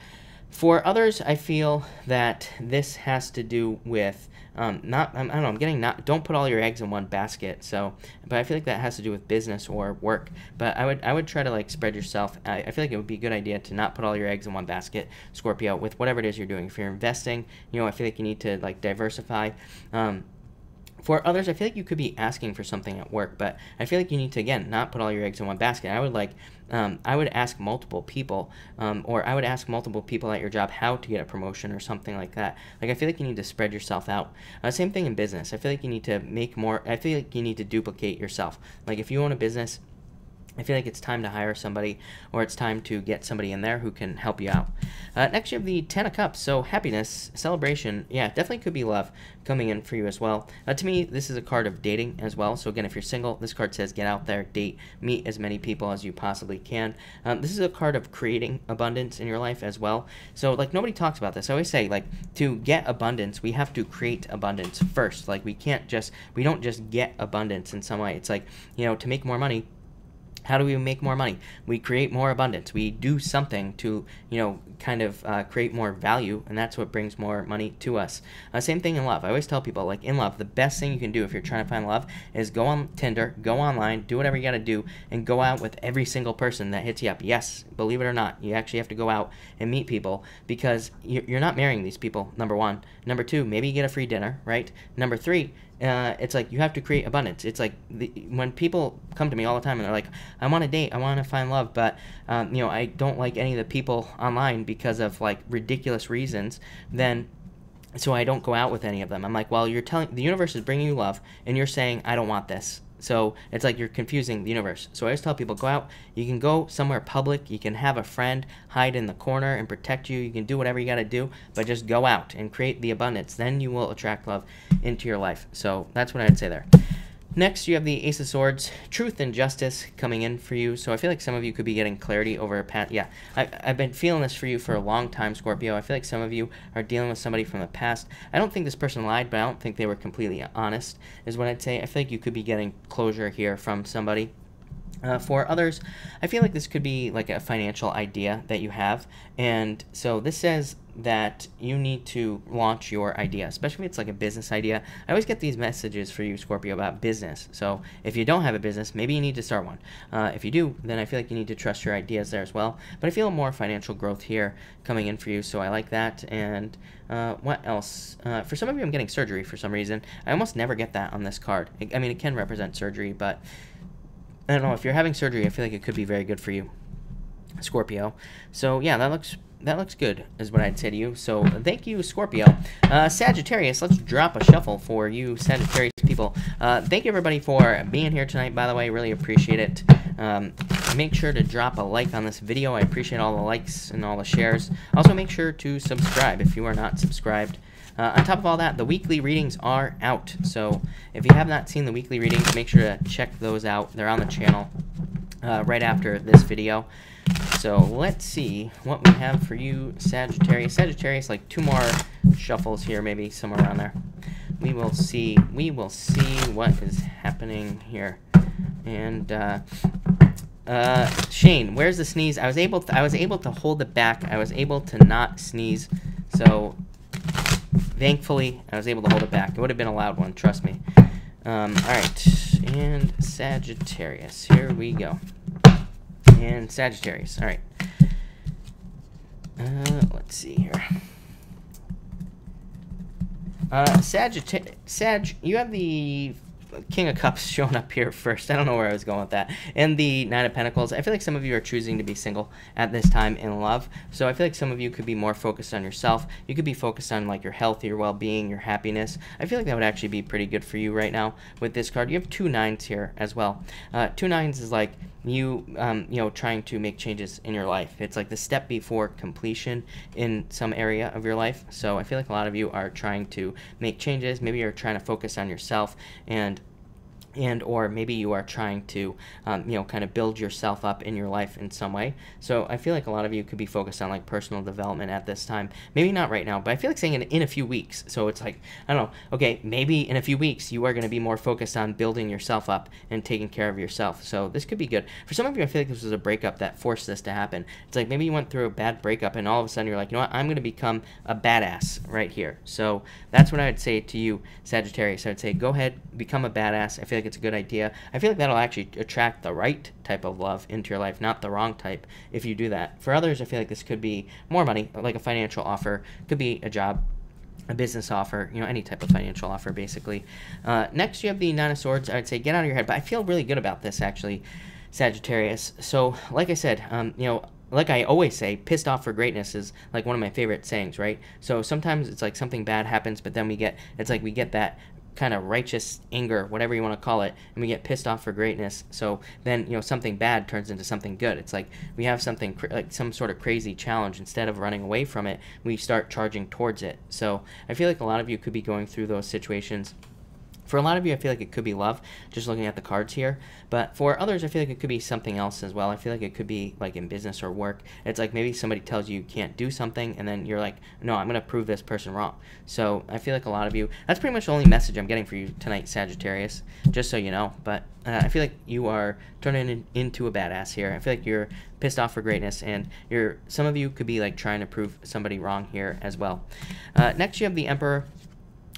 For others, I feel that this has to do with I don't know, I'm getting don't put all your eggs in one basket. So, but I feel like that has to do with business or work. But I would try to like spread yourself. I feel like it would be a good idea to not put all your eggs in one basket, Scorpio, with whatever it is you're doing. If you're investing, you know, I feel like you need to like diversify. For others, I feel like you could be asking for something at work, but I feel like you need to, again, not put all your eggs in one basket. I would ask multiple people, or I would ask multiple people at your job how to get a promotion or something like that. Like, I feel like you need to spread yourself out. Same thing in business. I feel like you need to make more, I feel like you need to duplicate yourself. Like, if you own a business, I feel like it's time to hire somebody, or it's time to get somebody in there who can help you out. Next, you have the Ten of Cups. So happiness, celebration. Yeah, definitely could be love coming in for you as well. To me, this is a card of dating as well. So again, if you're single, this card says get out there, date, meet as many people as you possibly can. This is a card of creating abundance in your life as well. So like, nobody talks about this. I always say, like, to get abundance, we have to create abundance first. Like, we don't just get abundance in some way. It's like, you know, to make more money, how do we make more money? We create more abundance. We do something to, you know, kind of create more value, and that's what brings more money to us. Same thing in love. I always tell people, like, in love, the best thing you can do if you're trying to find love is go on Tinder, go online, do whatever you got to do, and go out with every single person that hits you up. Yes, believe it or not, you actually have to go out and meet people, because you're not marrying these people, number one. Number two, maybe you get a free dinner, right? Number three, it's like you have to create abundance. It's like when people come to me all the time and they're like, I want to date, I want to find love, but you know, I don't like any of the people online because of like ridiculous reasons, then so I don't go out with any of them. I'm like, well, you're telling the universe is bringing you love, and you're saying I don't want this. So it's like you're confusing the universe. So I always tell people, go out. You can go somewhere public. You can have a friend hide in the corner and protect you. You can do whatever you got to do, but just go out and create the abundance. Then you will attract love into your life. So that's what I'd say there. Next, you have the Ace of Swords, truth and justice coming in for you. So I feel like some of you could be getting clarity over a past. Yeah, I've been feeling this for you for a long time, Scorpio. I feel like some of you are dealing with somebody from the past. I don't think this person lied, but I don't think they were completely honest, is what I'd say. I feel like you could be getting closure here from somebody. For others, I feel like this could be like a financial idea that you have, and so this says that you need to launch your idea, especially if it's like a business idea. I always get these messages for you, Scorpio, about business. So if you don't have a business, maybe you need to start one. If you do, then I feel like you need to trust your ideas there as well. But I feel more financial growth here coming in for you, so I like that. And what else? For some of you, I'm getting surgery for some reason. I almost never get that on this card. I mean, it can represent surgery, but I don't know, if you're having surgery, I feel like it could be very good for you, Scorpio. So yeah, that looks good, is what I'd say to you. So thank you, Scorpio. Sagittarius, let's drop a shuffle for you Sagittarius people. Thank you, everybody, for being here tonight, by the way. Really appreciate it. Make sure to drop a like on this video. I appreciate all the likes and all the shares. Also, make sure to subscribe if you are not subscribed. On top of all that, the weekly readings are out. So if you have not seen the weekly readings, make sure to check those out. They're on the channel right after this video. So let's see what we have for you, Sagittarius. Sagittarius, like 2 more shuffles here, maybe somewhere around there. We will see what is happening here. And Shane, where's the sneeze? I was able to hold it back. I was able to not sneeze. So thankfully, I was able to hold it back. It would have been a loud one, trust me. All right, and Sagittarius, here we go. And Sagittarius, all right. Let's see here. Sag, you have the King of Cups showing up here first. I don't know where I was going with that. And the Nine of Pentacles. I feel like some of you are choosing to be single at this time in love. So I feel like some of you could be more focused on yourself. You could be focused on like your health, your well-being, your happiness. I feel like that would actually be pretty good for you right now with this card. You have 2 nines here as well. 2 nines is like you know, trying to make changes in your life. It's like the step before completion in some area of your life. So I feel like a lot of you are trying to make changes. Maybe you're trying to focus on yourself and or maybe you are trying to, you know, kind of build yourself up in your life in some way. So I feel like a lot of you could be focused on like personal development at this time. Maybe not right now, but I feel like saying in a few weeks. So it's like, I don't know, okay, maybe in a few weeks you are going to be more focused on building yourself up and taking care of yourself. So this could be good. For some of you, I feel like this was a breakup that forced this to happen. It's like maybe you went through a bad breakup and all of a sudden you're like, you know what, I'm going to become a badass right here. So that's what I would say to you, Sagittarius. I would say go ahead, become a badass. I feel like it's a good idea. I feel like that'll actually attract the right type of love into your life, not the wrong type if you do that. For others, I feel like this could be more money, like a financial offer, could be a job, a business offer, you know, any type of financial offer, basically. Next, you have the Nine of Swords. I would say get out of your head, but I feel really good about this, actually, Sagittarius. So, like I said, you know, like I always say, pissed off for greatness is like one of my favorite sayings, right? So sometimes it's like something bad happens, but then we get that kind of righteous anger, whatever you want to call it, and we get pissed off for greatness. So then, you know, something bad turns into something good. It's like we have something like some sort of crazy challenge. Instead of running away from it, we start charging towards it. So I feel like a lot of you could be going through those situations. For a lot of you, I feel like it could be love, just looking at the cards here. But for others, I feel like it could be something else as well. I feel like it could be like in business or work. It's like maybe somebody tells you can't do something, and then you're like, no, I'm going to prove this person wrong. So I feel like a lot of you, that's pretty much the only message I'm getting for you tonight, Sagittarius, just so you know. But I feel like you are turning into a badass here. I feel like you're pissed off for greatness, and some of you could be like trying to prove somebody wrong here as well. Next, you have the Emperor.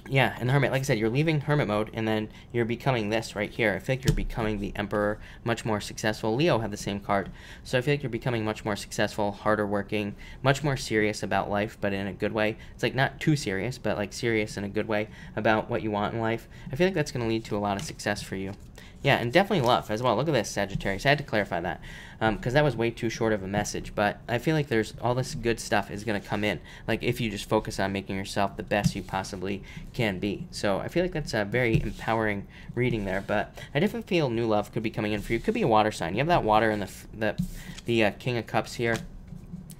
Yeah, and the Hermit, like I said, you're leaving Hermit mode, and then you're becoming this right here. I feel like you're becoming the Emperor, much more successful. Leo had the same card. So I feel like you're becoming much more successful, harder working, much more serious about life, but in a good way. It's like not too serious, but like serious in a good way about what you want in life. I feel like that's going to lead to a lot of success for you. Yeah, and definitely love as well. Look at this, Sagittarius. I had to clarify that because that was way too short of a message. But I feel like there's all this good stuff is going to come in, like if you just focus on making yourself the best you possibly can be. So I feel like that's a very empowering reading there. But I definitely feel new love could be coming in for you. It could be a water sign. You have that water and the King of Cups here.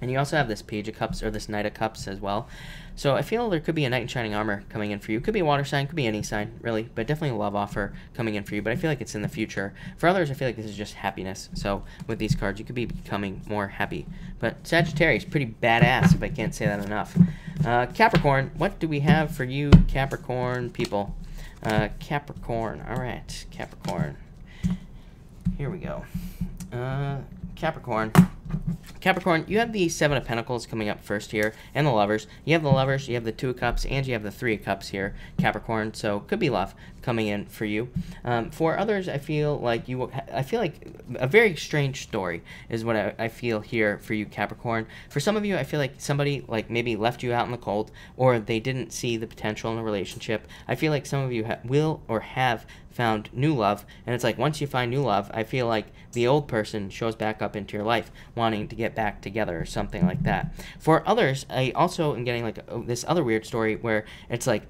And you also have this Page of Cups, or this Knight of Cups as well. So I feel there could be a Knight in Shining Armor coming in for you. Could be a water sign, could be any sign, really. But definitely a love offer coming in for you. But I feel like it's in the future. For others, I feel like this is just happiness. So with these cards, you could be becoming more happy. But Sagittarius, pretty badass, if I can't say that enough. Capricorn, what do we have for you Capricorn people? Capricorn, all right, Capricorn. Here we go. Capricorn. Capricorn, you have the Seven of Pentacles coming up first here, and the Lovers. You have the Lovers, you have the Two of Cups, and you have the Three of Cups here, Capricorn. So could be love coming in for you. For others, I feel like a very strange story is what I feel here for you, Capricorn. For some of you, I feel like somebody like maybe left you out in the cold, or they didn't see the potential in a relationship. I feel like some of you will or have found new love, and it's like once you find new love, I feel like the old person shows back up into your life wanting to get back together or something like that. For others, I also am getting like this other weird story where it's like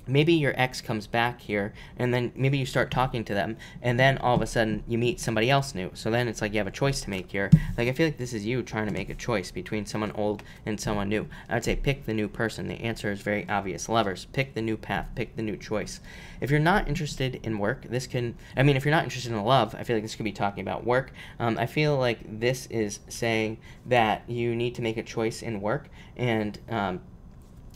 maybe your ex comes back here, and then maybe you start talking to them, and then all of a sudden you meet somebody else new. So then it's like you have a choice to make here. Like I feel like this is you trying to make a choice between someone old and someone new. I would say pick the new person. The answer is very obvious. Lovers, pick the new path, pick the new choice. If you're not interested in work, if you're not interested in love, I feel like this could be talking about work. I feel like this is saying that you need to make a choice in work, and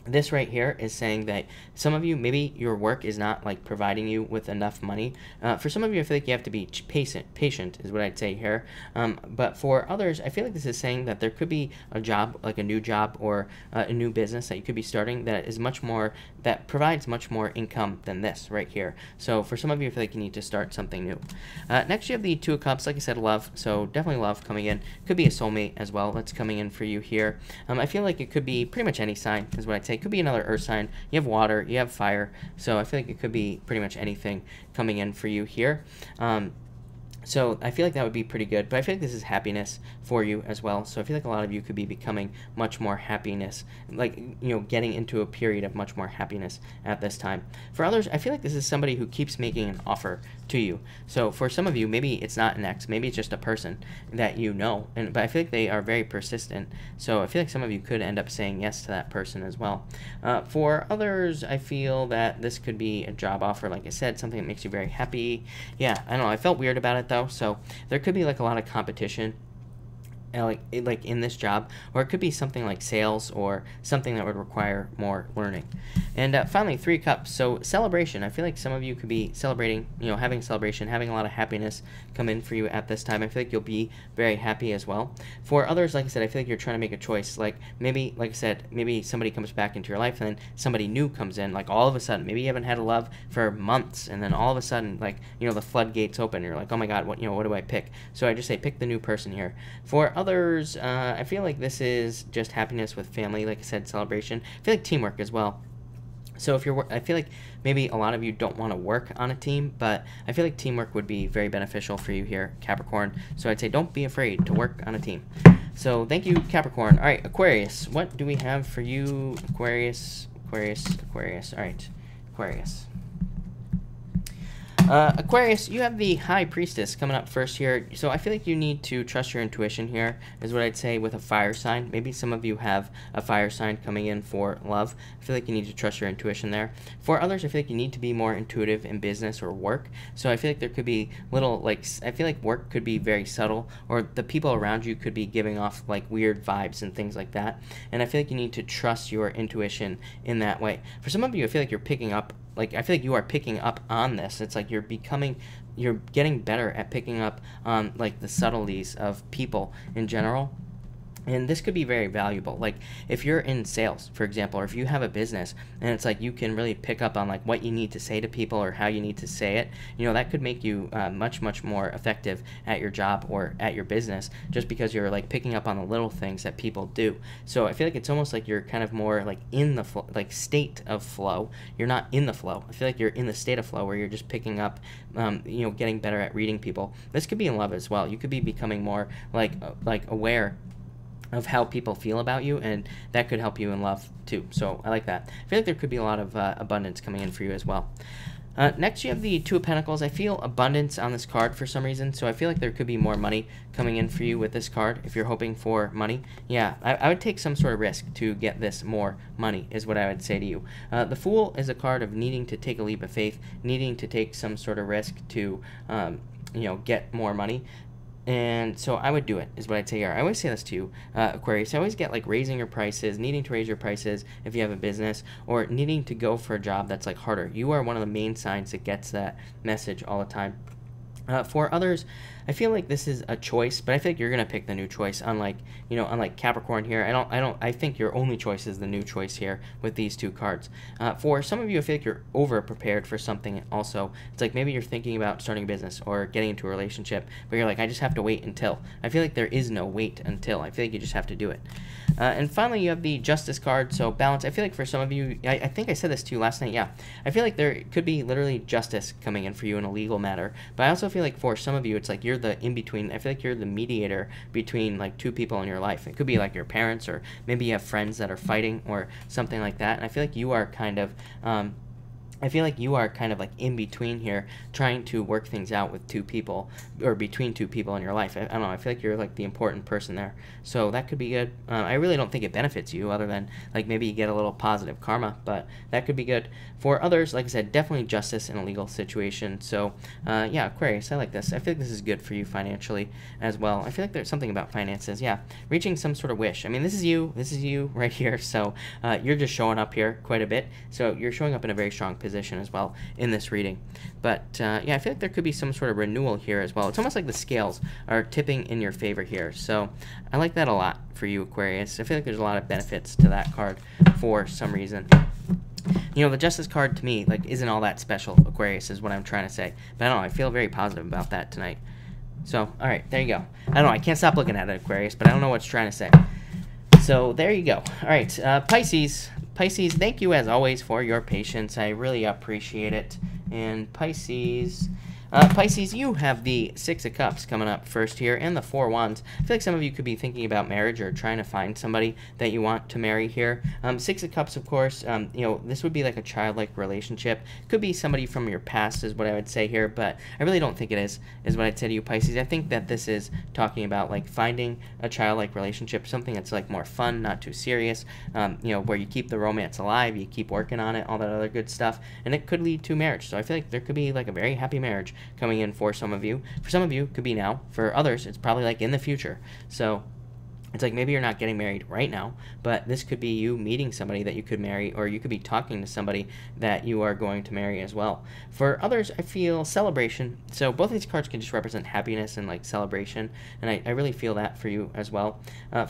this right here is saying that some of you, maybe your work is not like providing you with enough money. For some of you, I feel like you have to be patient is what I'd say here. But for others, I feel like this is saying that there could be a job, like a new job or a new business that you could be starting that provides much more income than this right here. So for some of you, I feel like you need to start something new. Next, you have the Two of Cups. Like I said, love. So definitely love coming in. Could be a soulmate as well that's coming in for you here. I feel like it could be pretty much any sign is what I'd say. say. It could be another earth sign. You have water, you have fire, so I feel like it could be pretty much anything coming in for you here. So I feel like that would be pretty good, but I feel like this is happiness for you as well. So I feel like a lot of you could be becoming much more happiness, like, getting into a period of much more happiness at this time. For others, I feel like this is somebody who keeps making an offer to you. So for some of you, maybe it's not an ex, maybe it's just a person that you know, but I feel like they are very persistent. So I feel like some of you could end up saying yes to that person as well. For others, I feel that this could be a job offer, like I said, something that makes you very happy. Yeah, I don't know, I felt weird about it though. So there could be like a lot of competition like in this job, or it could be something like sales or something that would require more learning. And finally, 3 cups. So celebration. I feel like some of you could be celebrating, having a celebration, having a lot of happiness come in for you at this time. I feel like you'll be very happy as well. For others, like I said, I feel like you're trying to make a choice. Like maybe, like I said, maybe somebody comes back into your life and then somebody new comes in, like all of a sudden. Maybe you haven't had a love for months, and then all of a sudden, like, the floodgates open. You're like, oh my God, what do I pick? So I just say pick the new person here. For others, I feel like this is just happiness with family, like I said, celebration. I feel like teamwork as well. So I feel like maybe a lot of you don't want to work on a team, but I feel like teamwork would be very beneficial for you here, Capricorn. So I'd say don't be afraid to work on a team. So thank you, Capricorn. All right, Aquarius, what do we have for you? Aquarius. All right, Aquarius. Aquarius, you have the High Priestess coming up first here. So I feel like you need to trust your intuition here, is what I'd say with a fire sign. Maybe some of you have a fire sign coming in for love. I feel like you need to trust your intuition there. For others, I feel like you need to be more intuitive in business or work. So I feel like there could be little, I feel like work could be very subtle, or the people around you could be giving off like weird vibes and things like that. And I feel like you need to trust your intuition in that way. For some of you, I feel like you're picking up, I feel like you are picking up on this. It's like you're getting better at picking up on like the subtleties of people in general. And this could be very valuable. Like if you're in sales, for example, or if you have a business and it's like you can really pick up on like what you need to say to people or how you need to say it, that could make you much more effective at your job or at your business, just because you're like picking up on the little things that people do. So I feel like it's almost like you're kind of more like in the state of flow. You're not in the flow. I feel like you're in the state of flow where you're just picking up, getting better at reading people. This could be in love as well. You could be becoming more like aware of how people feel about you, and that could help you in love too. So I like that. I feel like there could be a lot of abundance coming in for you as well. Next, you have the Two of Pentacles. I feel abundance on this card for some reason, so I feel like there could be more money coming in for you with this card if you're hoping for money. Yeah, I would take some sort of risk to get this more money, is what I would say to you. The Fool is a card of needing to take a leap of faith, needing to take some sort of risk to, get more money. And so I would do it, is what I'd say here. I always say this to you, Aquarius. I always get like raising your prices, needing to raise your prices if you have a business, or needing to go for a job that's like harder. You are one of the main signs that gets that message all the time. For others, I feel like this is a choice, but I feel like you're gonna pick the new choice. Unlike Capricorn here, I think your only choice is the new choice here with these two cards. For some of you, I feel like you're over prepared for something. Also, it's like maybe you're thinking about starting a business or getting into a relationship, but you're like, I just have to wait until. I feel like there is no wait until. I feel like you just have to do it. And finally, you have the Justice card. So balance. I feel like for some of you, I think I said this to you last night. Yeah, I feel like there could be literally justice coming in for you in a legal matter, but I also feel like for some of you, it's like you're the in-between. I feel like you're the mediator between like two people in your life. It could be like your parents, or maybe you have friends that are fighting or something like that. And I feel like you are kind of like in between here, trying to work things out with two people, or between two people in your life. I don't know, I feel like you're like the important person there. So that could be good. I really don't think it benefits you, other than like maybe you get a little positive karma, but that could be good. For others, like I said, definitely justice in a legal situation. So yeah, Aquarius, I like this. I feel like this is good for you financially as well. I feel like there's something about finances. Yeah, reaching some sort of wish. I mean, this is you right here. So you're just showing up here quite a bit. So you're showing up in a very strong position as well in this reading. But yeah, I feel like there could be some sort of renewal here as well. It's almost like the scales are tipping in your favor here. So I like that a lot for you, Aquarius. I feel like there's a lot of benefits to that card for some reason. The Justice card to me like isn't all that special, Aquarius, is what I'm trying to say. But I don't know, I feel very positive about that tonight. So, all right, there you go. I don't know, I can't stop looking at it, Aquarius, but I don't know what it's trying to say. So there you go. All right, Pisces. Pisces, thank you as always for your patience. I really appreciate it. And Pisces, Pisces, you have the Six of Cups coming up first here, and the Four Wands. I feel like some of you could be thinking about marriage or trying to find somebody that you want to marry here. Six of Cups, of course, you know, this would be like a childlike relationship. Could be somebody from your past is what I would say here, but I really don't think it is what I'd say to you, Pisces. I think that this is talking about like finding a childlike relationship, something that's like more fun, not too serious, you know, where you keep the romance alive, you keep working on it, all that other good stuff, and it could lead to marriage. So I feel like there could be like a very happy marriage coming in for some of you. For some of you, it could be now. For others, it's probably like in the future. So it's like maybe you're not getting married right now, but this could be you meeting somebody that you could marry, or you could be talking to somebody that you are going to marry as well. For others, I feel celebration. So both of these cards can just represent happiness and like celebration, and I really feel that for you as well.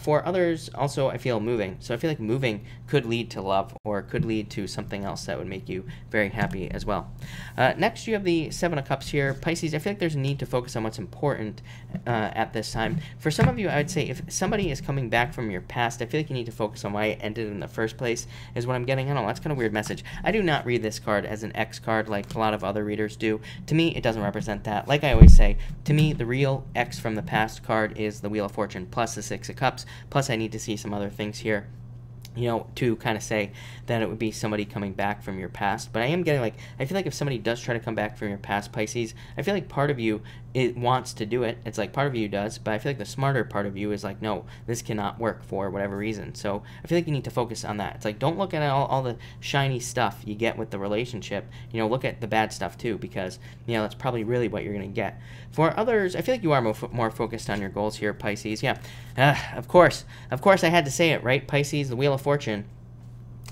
For others, also, I feel moving. So I feel like moving could lead to love, or could lead to something else that would make you very happy as well. Next, you have the Seven of Cups here. Pisces, I feel like there's a need to focus on what's important at this time. For some of you, I would say if somebody is coming back from your past, I feel like you need to focus on why it ended in the first place, is what I'm getting. I don't know, that's kind of a weird message. I do not read this card as an X card like a lot of other readers do. To me, it doesn't represent that. Like I always say, to me, the real X from the past card is the Wheel of Fortune plus the Six of Cups, plus I need to see some other things here, you know, to kind of say that it would be somebody coming back from your past. But I am getting like, I feel like if somebody does try to come back from your past, Pisces, I feel like part of you, it wants to do it. It's like part of you does, but I feel like the smarter part of you is like, no, this cannot work for whatever reason. So I feel like you need to focus on that. It's like, don't look at all the shiny stuff you get with the relationship. You know, look at the bad stuff too, because, you know, that's probably really what you're going to get. For others, I feel like you are more focused on your goals here, Pisces. Yeah, of course, I had to say it, right? Pisces, the Wheel of Fortune.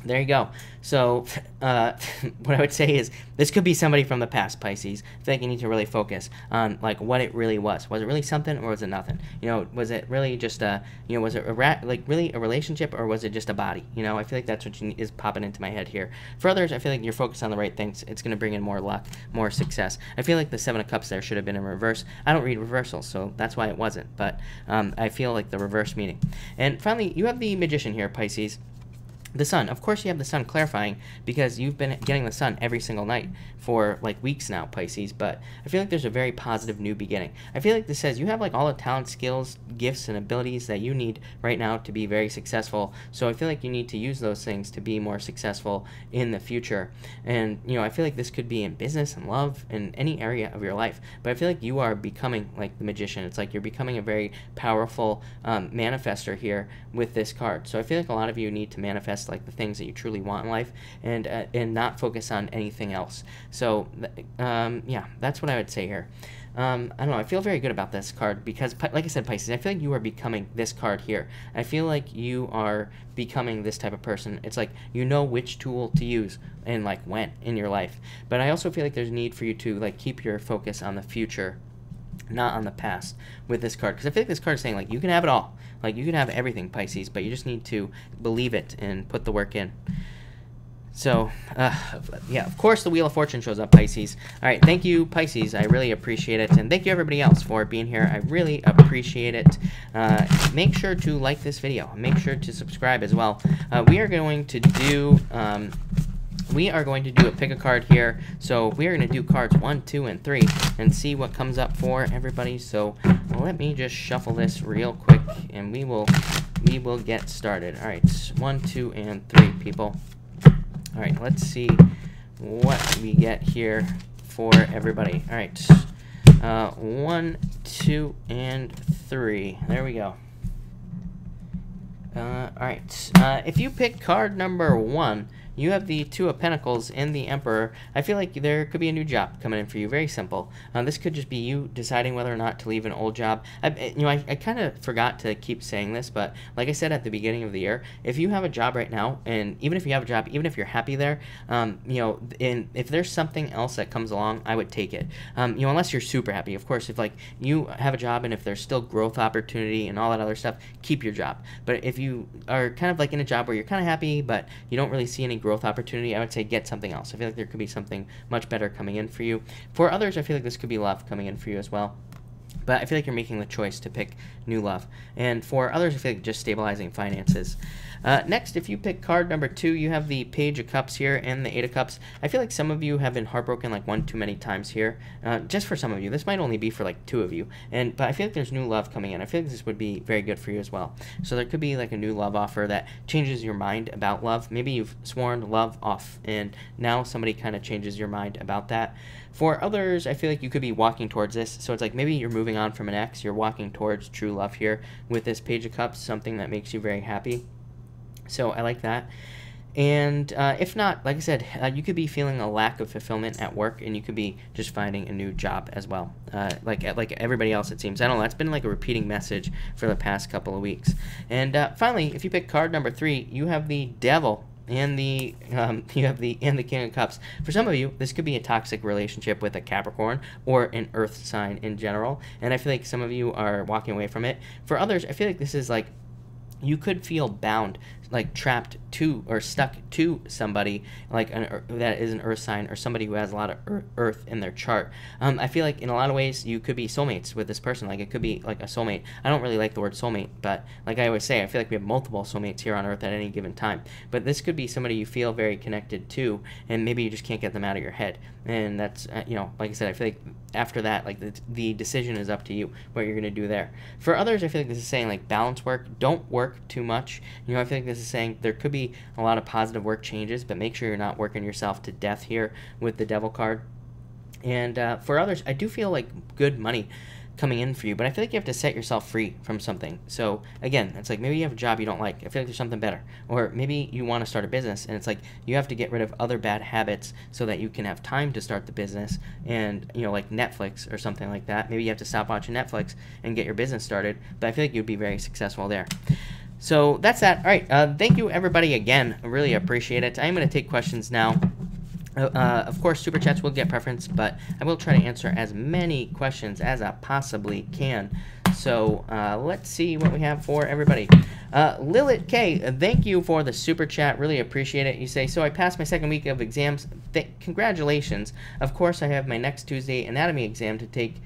There you go. So what I would say is this could be somebody from the past, Pisces. I feel like you need to really focus on like what it really was. Was it really something, or was it nothing? You know, was it really just a, you know, was it like really a relationship, or was it just a body? You know, I feel like that's what is popping into my head here. For others, I feel like you're focused on the right things. It's going to bring in more luck, more success. I feel like the Seven of Cups there should have been in reverse. I don't read reversals, so that's why it wasn't. But I feel like the reverse meaning. And finally, you have the Magician here, Pisces. The Sun. Of course you have the Sun clarifying, because you've been getting the Sun every single night for like weeks now, Pisces, but I feel like there's a very positive new beginning. I feel like this says you have like all the talent, skills, gifts, and abilities that you need right now to be very successful. So I feel like you need to use those things to be more successful in the future. And, you know, I feel like this could be in business and love, in any area of your life, but I feel like you are becoming like the Magician. It's like you're becoming a very powerful manifester here with this card. So I feel like a lot of you need to manifest like the things that you truly want in life, and not focus on anything else. So yeah, that's what I would say here. I don't know, I feel very good about this card because, like I said, Pisces, I feel like you are becoming this card here. I feel like you are becoming this type of person. It's like you know which tool to use and like when in your life. But I also feel like there's a need for you to like keep your focus on the future, not on the past with this card, because I feel like this card is saying like you can have it all, like you can have everything, Pisces, but you just need to believe it and put the work in. So yeah, of course the Wheel of Fortune shows up, Pisces. All right, thank you, Pisces. I really appreciate it, and thank you everybody else for being here. I really appreciate it. Make sure to like this video, make sure to subscribe as well. We are going to do a pick a card here. So we are going to do cards 1, 2, and 3 and see what comes up for everybody. So let me just shuffle this real quick, and we will get started. All right, 1, 2, and 3, people. All right, let's see what we get here for everybody. All right, 1, 2, and 3. There we go. All right, if you pick card number 1, you have the Two of Pentacles and the Emperor. I feel like there could be a new job coming in for you. Very simple. This could just be you deciding whether or not to leave an old job. I kind of forgot to keep saying this, but like I said at the beginning of the year, if you have a job right now, and even if you have a job, even if you're happy there, you know, and if there's something else that comes along, I would take it. You know, unless you're super happy. Of course, if like you have a job and if there's still growth opportunity and all that other stuff, keep your job. But if you are kind of like in a job where you're kind of happy, but you don't really see any growth opportunity, I would say get something else. I feel like there could be something much better coming in for you. For others, I feel like this could be love coming in for you as well. But I feel like you're making the choice to pick new love. And for others, I feel like just stabilizing finances. Next, if you pick card number 2, you have the Page of Cups here and the Eight of Cups. I feel like some of you have been heartbroken like one too many times here. Just for some of you. This might only be for like 2 of you. But I feel like there's new love coming in. I feel like this would be very good for you as well. So there could be like a new love offer that changes your mind about love. Maybe you've sworn love off, and now somebody kind of changes your mind about that. For others, I feel like you could be walking towards this. So it's like maybe you're moving on from an ex. You're walking towards true love here with this Page of Cups, something that makes you very happy. So I like that. And if not, like I said, you could be feeling a lack of fulfillment at work, and you could be just finding a new job as well. Like everybody else, it seems. I don't know. That's been like a repeating message for the past couple of weeks. And finally, if you pick card number 3, you have the Devil and the King of Cups. For some of you, this could be a toxic relationship with a Capricorn or an Earth sign in general. And I feel like some of you are walking away from it. For others, I feel like this is like you could feel bound, like trapped to or stuck to somebody like that is an Earth sign or somebody who has a lot of Earth in their chart. I feel like in a lot of ways you could be soulmates with this person. Like it could be like a soulmate. I don't really like the word soulmate, but like I always say, I feel like we have multiple soulmates here on Earth at any given time. But this could be somebody you feel very connected to, and maybe you just can't get them out of your head. And that's like I said, I feel like after that, like the decision is up to you what you're gonna do there. For others, I feel like this is saying like balance work, don't work too much. I feel like this is saying there could be a lot of positive work changes, but make sure you're not working yourself to death here with the Devil card. And for others, I do feel like good money coming in for you, but I feel like you have to set yourself free from something. So again, it's like maybe you have a job you don't like. I feel like there's something better. Or maybe you want to start a business, and it's like you have to get rid of other bad habits so that you can have time to start the business. And like Netflix or something like that. Maybe you have to stop watching Netflix and get your business started, but I feel like you'd be very successful there. So that's that. All right. Thank you, everybody, again. I really appreciate it. I'm going to take questions now. Of course, Super Chats will get preference, but I will try to answer as many questions as I possibly can. So let's see what we have for everybody. Lilith K, thank you for the Super Chat. Really appreciate it. You say, so I passed my second week of exams. Congratulations. Of course, I have my next Tuesday anatomy exam to take.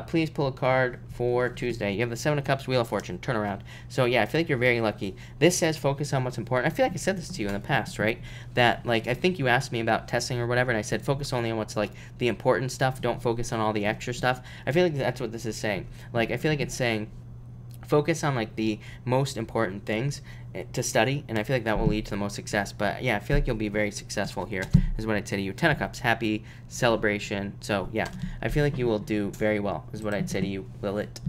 Please pull a card for Tuesday. You have the Seven of Cups, Wheel of Fortune, turnaround. So yeah, I feel like you're very lucky. This says focus on what's important. I feel like I said this to you in the past, right? That like I think you asked me about testing or whatever, and I said focus only on what's like the important stuff. Don't focus on all the extra stuff. I feel like that's what this is saying. Like I feel like it's saying focus on like the most important things to study, and I feel like that will lead to the most success. But yeah, I feel like you'll be very successful here is what I'd say to you. 10 of Cups, happy, celebration. So yeah, I feel like you will do very well is what I'd say to you, Lilith.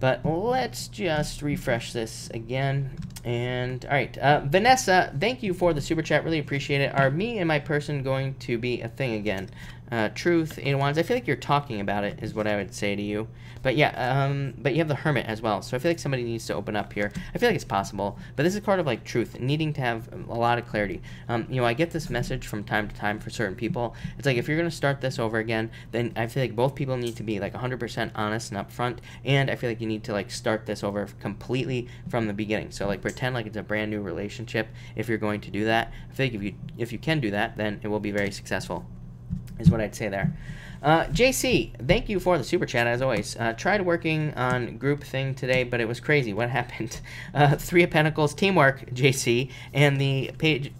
But let's just refresh this again. And all right, Vanessa, thank you for the Super Chat. Really appreciate it. Are me and my person going to be a thing again? Truth, Eight of Wands. I feel like you're talking about it is what I would say to you. But yeah, but you have the Hermit as well. So I feel like somebody needs to open up here. I feel like it's possible. But this is a card of like truth, needing to have a lot of clarity. I get this message from time to time for certain people. It's like if you're going to start this over again, then I feel like both people need to be like 100% honest and upfront. And I feel like you need to like start this over completely from the beginning. So like pretend like it's a brand new relationship if you're going to do that. I feel like if you can do that, then it will be very successful is what I'd say there. JC, thank you for the Super Chat, as always. Tried working on group thing today, but it was crazy. What happened? Three of Pentacles, teamwork, JC, and the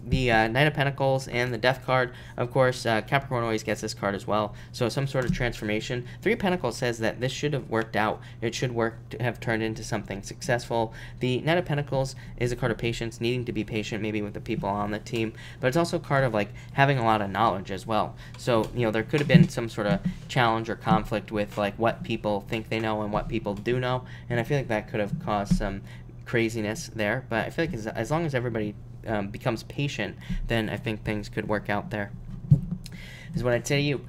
Knight of Pentacles and the Death card. Of course, Capricorn always gets this card as well, so some sort of transformation. Three of Pentacles says that this should have worked out. It should have turned into something successful. The Knight of Pentacles is a card of patience, needing to be patient maybe with the people on the team, but it's also a card of like having a lot of knowledge as well. So, there could have been some sort of challenge or conflict with like what people think they know and what people do know, and I feel like that could have caused some craziness there. But I feel like as long as everybody becomes patient, then I think things could work out there is what I'd say to you.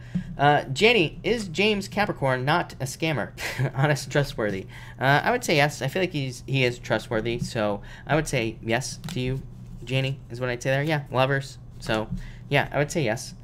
Jenny, is James Capricorn not a scammer? Honest, trustworthy? I would say yes. I feel like he is trustworthy, so I would say yes to you, Jenny, is what I'd say there. Yeah, lovers. So yeah, I would say yes.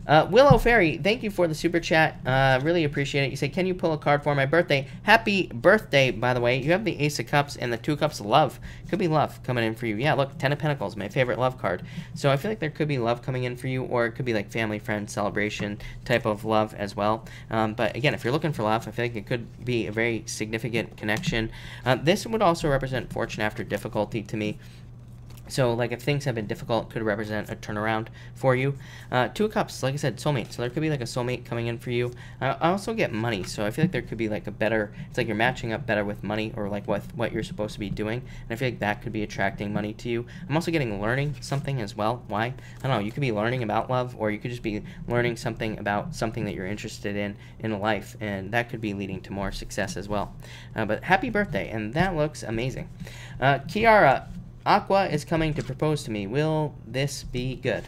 Willow Fairy, thank you for the super chat. Really appreciate it. You say, can you pull a card for my birthday? Happy birthday, by the way. You have the Ace of Cups and the 2 Cups of Love. Could be love coming in for you. Yeah, look, 10 of Pentacles, my favorite love card. So I feel like there could be love coming in for you, or it could be like family, friend, celebration type of love as well. But again, if you're looking for love, I feel like it could be a very significant connection. This would also represent fortune after difficulty to me. So, like, if things have been difficult, could represent a turnaround for you. 2 of Cups, like I said, soulmate. So there could be, like, a soulmate coming in for you. I also get money. So I feel like there could be, like, a better... It's like you're matching up better with money, or, like, what you're supposed to be doing. And I feel like that could be attracting money to you. I'm also getting learning something as well. Why? I don't know. You could be learning about love, or you could just be learning something about something that you're interested in life. And that could be leading to more success as well. But happy birthday. And that looks amazing. Kiara... Aqua is coming to propose to me. Will this be good?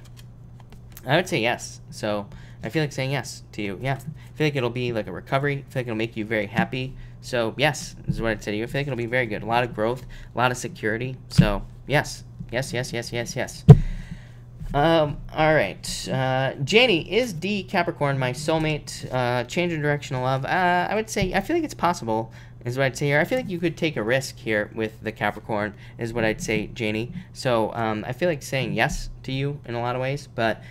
I would say yes. So I feel like saying yes to you. Yeah. I feel like it'll be like a recovery. I feel like it'll make you very happy. So yes, this is what I'd say to you. I feel like it'll be very good. A lot of growth, a lot of security. So yes. Yes, yes, yes, yes, yes. All right. Janie, is D Capricorn my soulmate? Change in direction of love? I would say, I feel like it's possible, is what I'd say here. I feel like you could take a risk here with the Capricorn, is what I'd say, Janie. So, I feel like saying yes to you in a lot of ways, but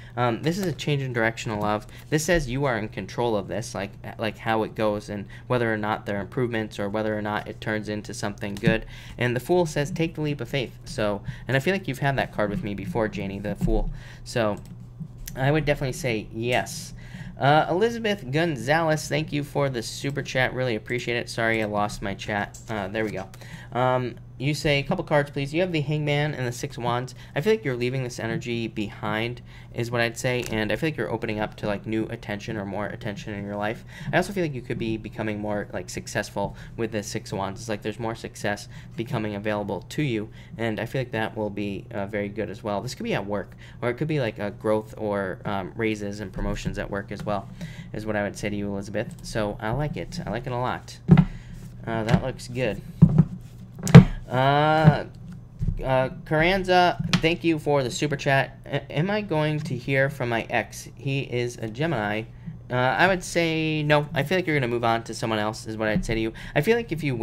this is a change in direction of love. This says you are in control of this, like how it goes and whether or not there are improvements or whether or not it turns into something good. And the Fool says take the leap of faith. So, and I feel like you've had that card with me before, Janie, the Fool. So, I would definitely say yes. Elizabeth Gonzalez, thank you for the super chat. Really appreciate it. Sorry, I lost my chat. There we go. You say, a couple cards, please. You have the Hangman and the 6 Wands. I feel like you're leaving this energy behind, is what I'd say. And I feel like you're opening up to, like, new attention or more attention in your life. I also feel like you could be becoming more, like, successful with the 6 Wands. It's like there's more success becoming available to you. And I feel like that will be very good as well. This could be at work, or it could be, like, a growth or raises and promotions at work as well, is what I would say to you, Elizabeth. So I like it. I like it a lot. That looks good. Carranza, thank you for the super chat. Am I going to hear from my ex? He is a Gemini. I would say no. I feel like you're going to move on to someone else, is what I'd say to you. I feel like if you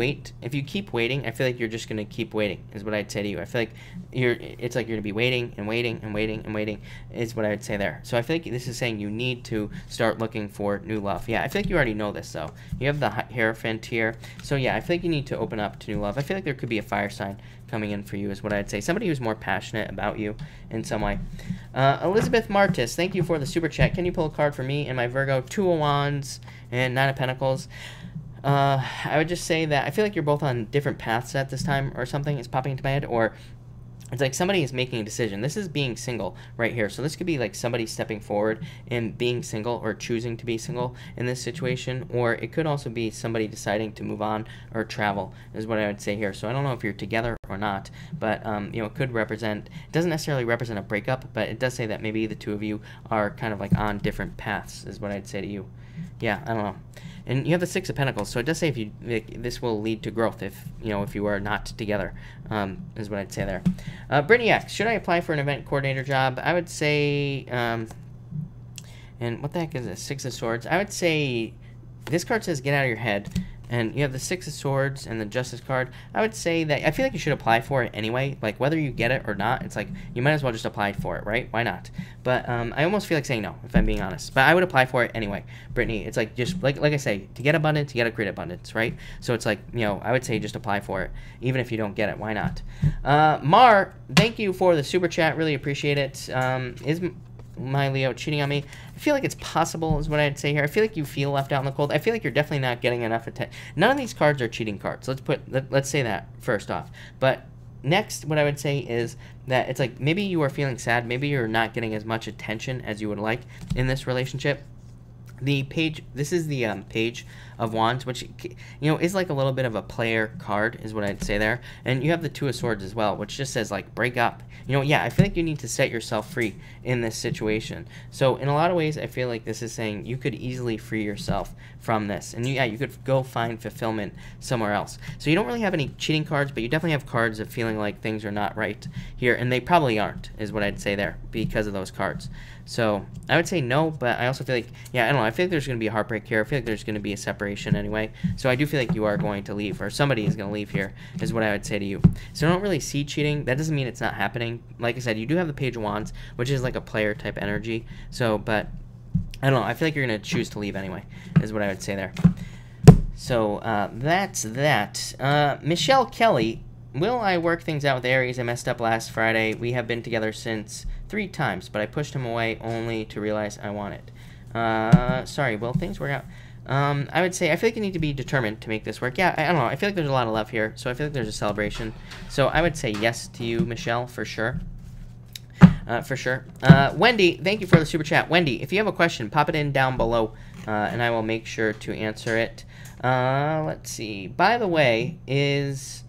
keep waiting, I feel like you're just going to keep waiting, is what I'd say to you. I feel like it's like you're going to be waiting and waiting and waiting and waiting, is what I would say there. So I feel like this is saying you need to start looking for new love. Yeah, I feel like you already know this, though. You have the Hierophant here. So yeah, I feel like you need to open up to new love. I feel like there could be a fire sign coming in for you, is what I'd say. Somebody who's more passionate about you in some way. Elizabeth Martis, thank you for the super chat. Can you pull a card for me and my Virgo? 2 of Wands and 9 of Pentacles. I would just say that I feel like you're both on different paths at this time, or something is popping into my head, or it's like somebody is making a decision. This is being single right here. So this could be like somebody stepping forward and being single, or choosing to be single in this situation. Or it could also be somebody deciding to move on or travel, is what I would say here. So I don't know if you're together or not, but you know, it could represent, it doesn't necessarily represent a breakup, but it does say that maybe the two of you are kind of like on different paths, is what I'd say to you. Yeah, I don't know. And you have the 6 of Pentacles, so it does say if you this will lead to growth if you are not together, is what I'd say there. Brittany X, should I apply for an event coordinator job? I would say, and what the heck is this? 6 of Swords. I would say this card says get out of your head. And you have the 6 of Swords and the Justice card. I would say that I feel like you should apply for it anyway. Like, whether you get it or not, it's like you might as well just apply for it, right? Why not? But I almost feel like saying no, if I'm being honest. But I would apply for it anyway, Brittany. It's like, just like I say, to get abundance, you got to create abundance, right? So it's like, I would say just apply for it, even if you don't get it. Why not? Mar, thank you for the super chat. Really appreciate it. Is my Leo cheating on me? I feel like it's possible, is what I'd say here. I feel like you feel left out in the cold. I feel like you're definitely not getting enough attention. None of these cards are cheating cards. Let's say that first off. But next, what I would say is that it's like maybe you are feeling sad. Maybe you're not getting as much attention as you would like in this relationship. The page, this is the Page of Wands, which, is like a little bit of a player card, is what I'd say there. And you have the 2 of Swords as well, which just says, like, break up. Yeah, I feel like you need to set yourself free in this situation. So in a lot of ways, I feel like this is saying you could easily free yourself from this. And you could go find fulfillment somewhere else. So you don't really have any cheating cards, but you definitely have cards of feeling like things are not right here. And they probably aren't, is what I'd say there, because of those cards. So I would say no, but I also feel like, yeah, I don't know. I feel like there's going to be a heartbreak here. I feel like there's going to be a separation anyway. So I do feel like you are going to leave, or somebody is going to leave here, is what I would say to you. So I don't really see cheating. That doesn't mean it's not happening. Like I said, you do have the Page of Wands, which is like a player type energy. So, but I don't know. I feel like you're going to choose to leave anyway, is what I would say there. So that's that. Michelle Kelly, will I work things out with Aries? I messed up last Friday. We have been together since 3 times, but I pushed him away only to realize I want it. Sorry, will things work out? I would say I feel like you need to be determined to make this work. Yeah, I don't know. I feel like there's a lot of love here, so I feel like there's a celebration. So I would say yes to you, Michelle, for sure. For sure. Wendy, thank you for the super chat. Wendy, if you have a question, pop it in down below, and I will make sure to answer it. Let's see. By the way, is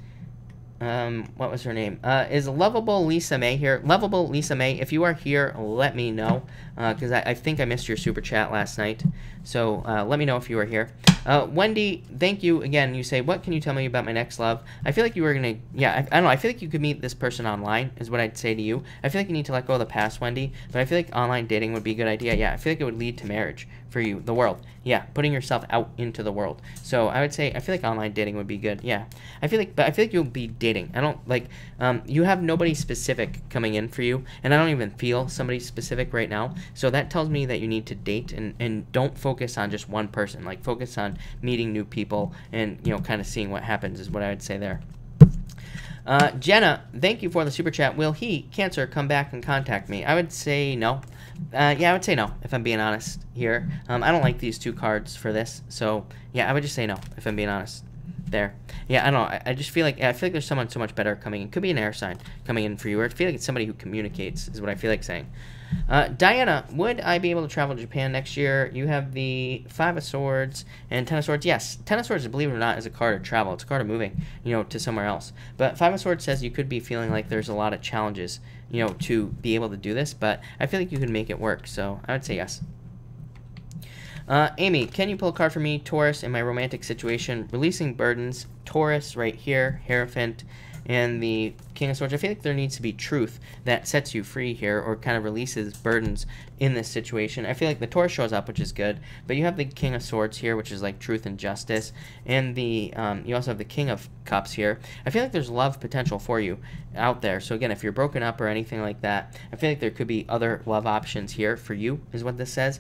what was her name? Is Lovable Lisa May here? Lovable Lisa May, if you are here, let me know, because I think I missed your super chat last night. So let me know if you are here. Wendy, thank you again. You say, what can you tell me about my next love? I feel like you were going to, yeah, I don't know. I feel like you could meet this person online is what I'd say to you. I feel like you need to let go of the past, Wendy, but I feel like online dating would be a good idea. Yeah, I feel like it would lead to marriage for you, the world. Yeah, putting yourself out into the world. So I would say, I feel like online dating would be good. Yeah, I feel like you'll be dating. I don't, like, you have nobody specific coming in for you, and I don't even feel somebody specific right now. So that tells me that you need to date, and don't focus on just one person. Like, focus on meeting new people and, you know, kind of seeing what happens is what I would say there. Jenna, thank you for the super chat. Will he, Cancer, come back and contact me? I would say no. Yeah, I would say no, if I'm being honest here. I don't like these 2 cards for this, so yeah, I would just say no, if I'm being honest there. Yeah, I don't know. I just feel like there's someone so much better coming in. Could be an air sign coming in for you, or I feel like it's somebody who communicates, is what I feel like saying. Diana, would I be able to travel to Japan next year? You have the 5 of Swords and 10 of Swords. Yes, 10 of Swords, believe it or not, is a card of travel. It's a card of moving, you know, to somewhere else. But 5 of Swords says you could be feeling like there's a lot of challenges, you know, to be able to do this. But I feel like you can make it work, so I would say yes. Amy, can you pull a card for me? Taurus, in my romantic situation, releasing burdens. Taurus right here, Hierophant, and the King of Swords. I feel like there needs to be truth that sets you free here, or kind of releases burdens in this situation. I feel like the Taurus shows up, which is good, but you have the King of Swords here, which is like truth and justice, and the you also have the King of Cups here. I feel like there's love potential for you out there. So again, if you're broken up or anything like that, I feel like there could be other love options here for you, is what this says.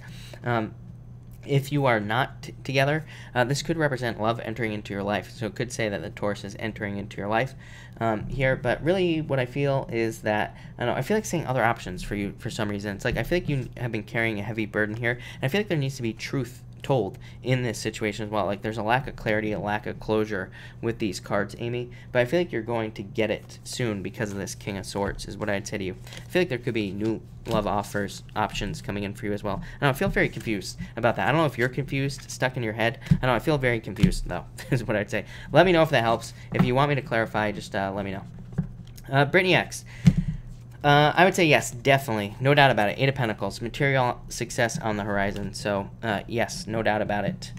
If you are not together, this could represent love entering into your life. So it could say that the Taurus is entering into your life here. But really what I feel is that, I don't know, I feel like seeing other options for you for some reason. It's like I feel like you have been carrying a heavy burden here. And I feel like there needs to be truth told in this situation as well. Like there's a lack of clarity, a lack of closure with these cards, Amy, but I feel like you're going to get it soon because of this King of Swords, is what I'd say to you. I feel like there could be new love options coming in for you as well. I feel very confused about that. I don't know if you're confused, stuck in your head. I feel very confused though, is what I'd say. Let me know if that helps. If you want me to clarify, just let me know. Brittany X, I would say yes, definitely. No doubt about it. 8 of Pentacles. Material success on the horizon. So, yes, no doubt about it.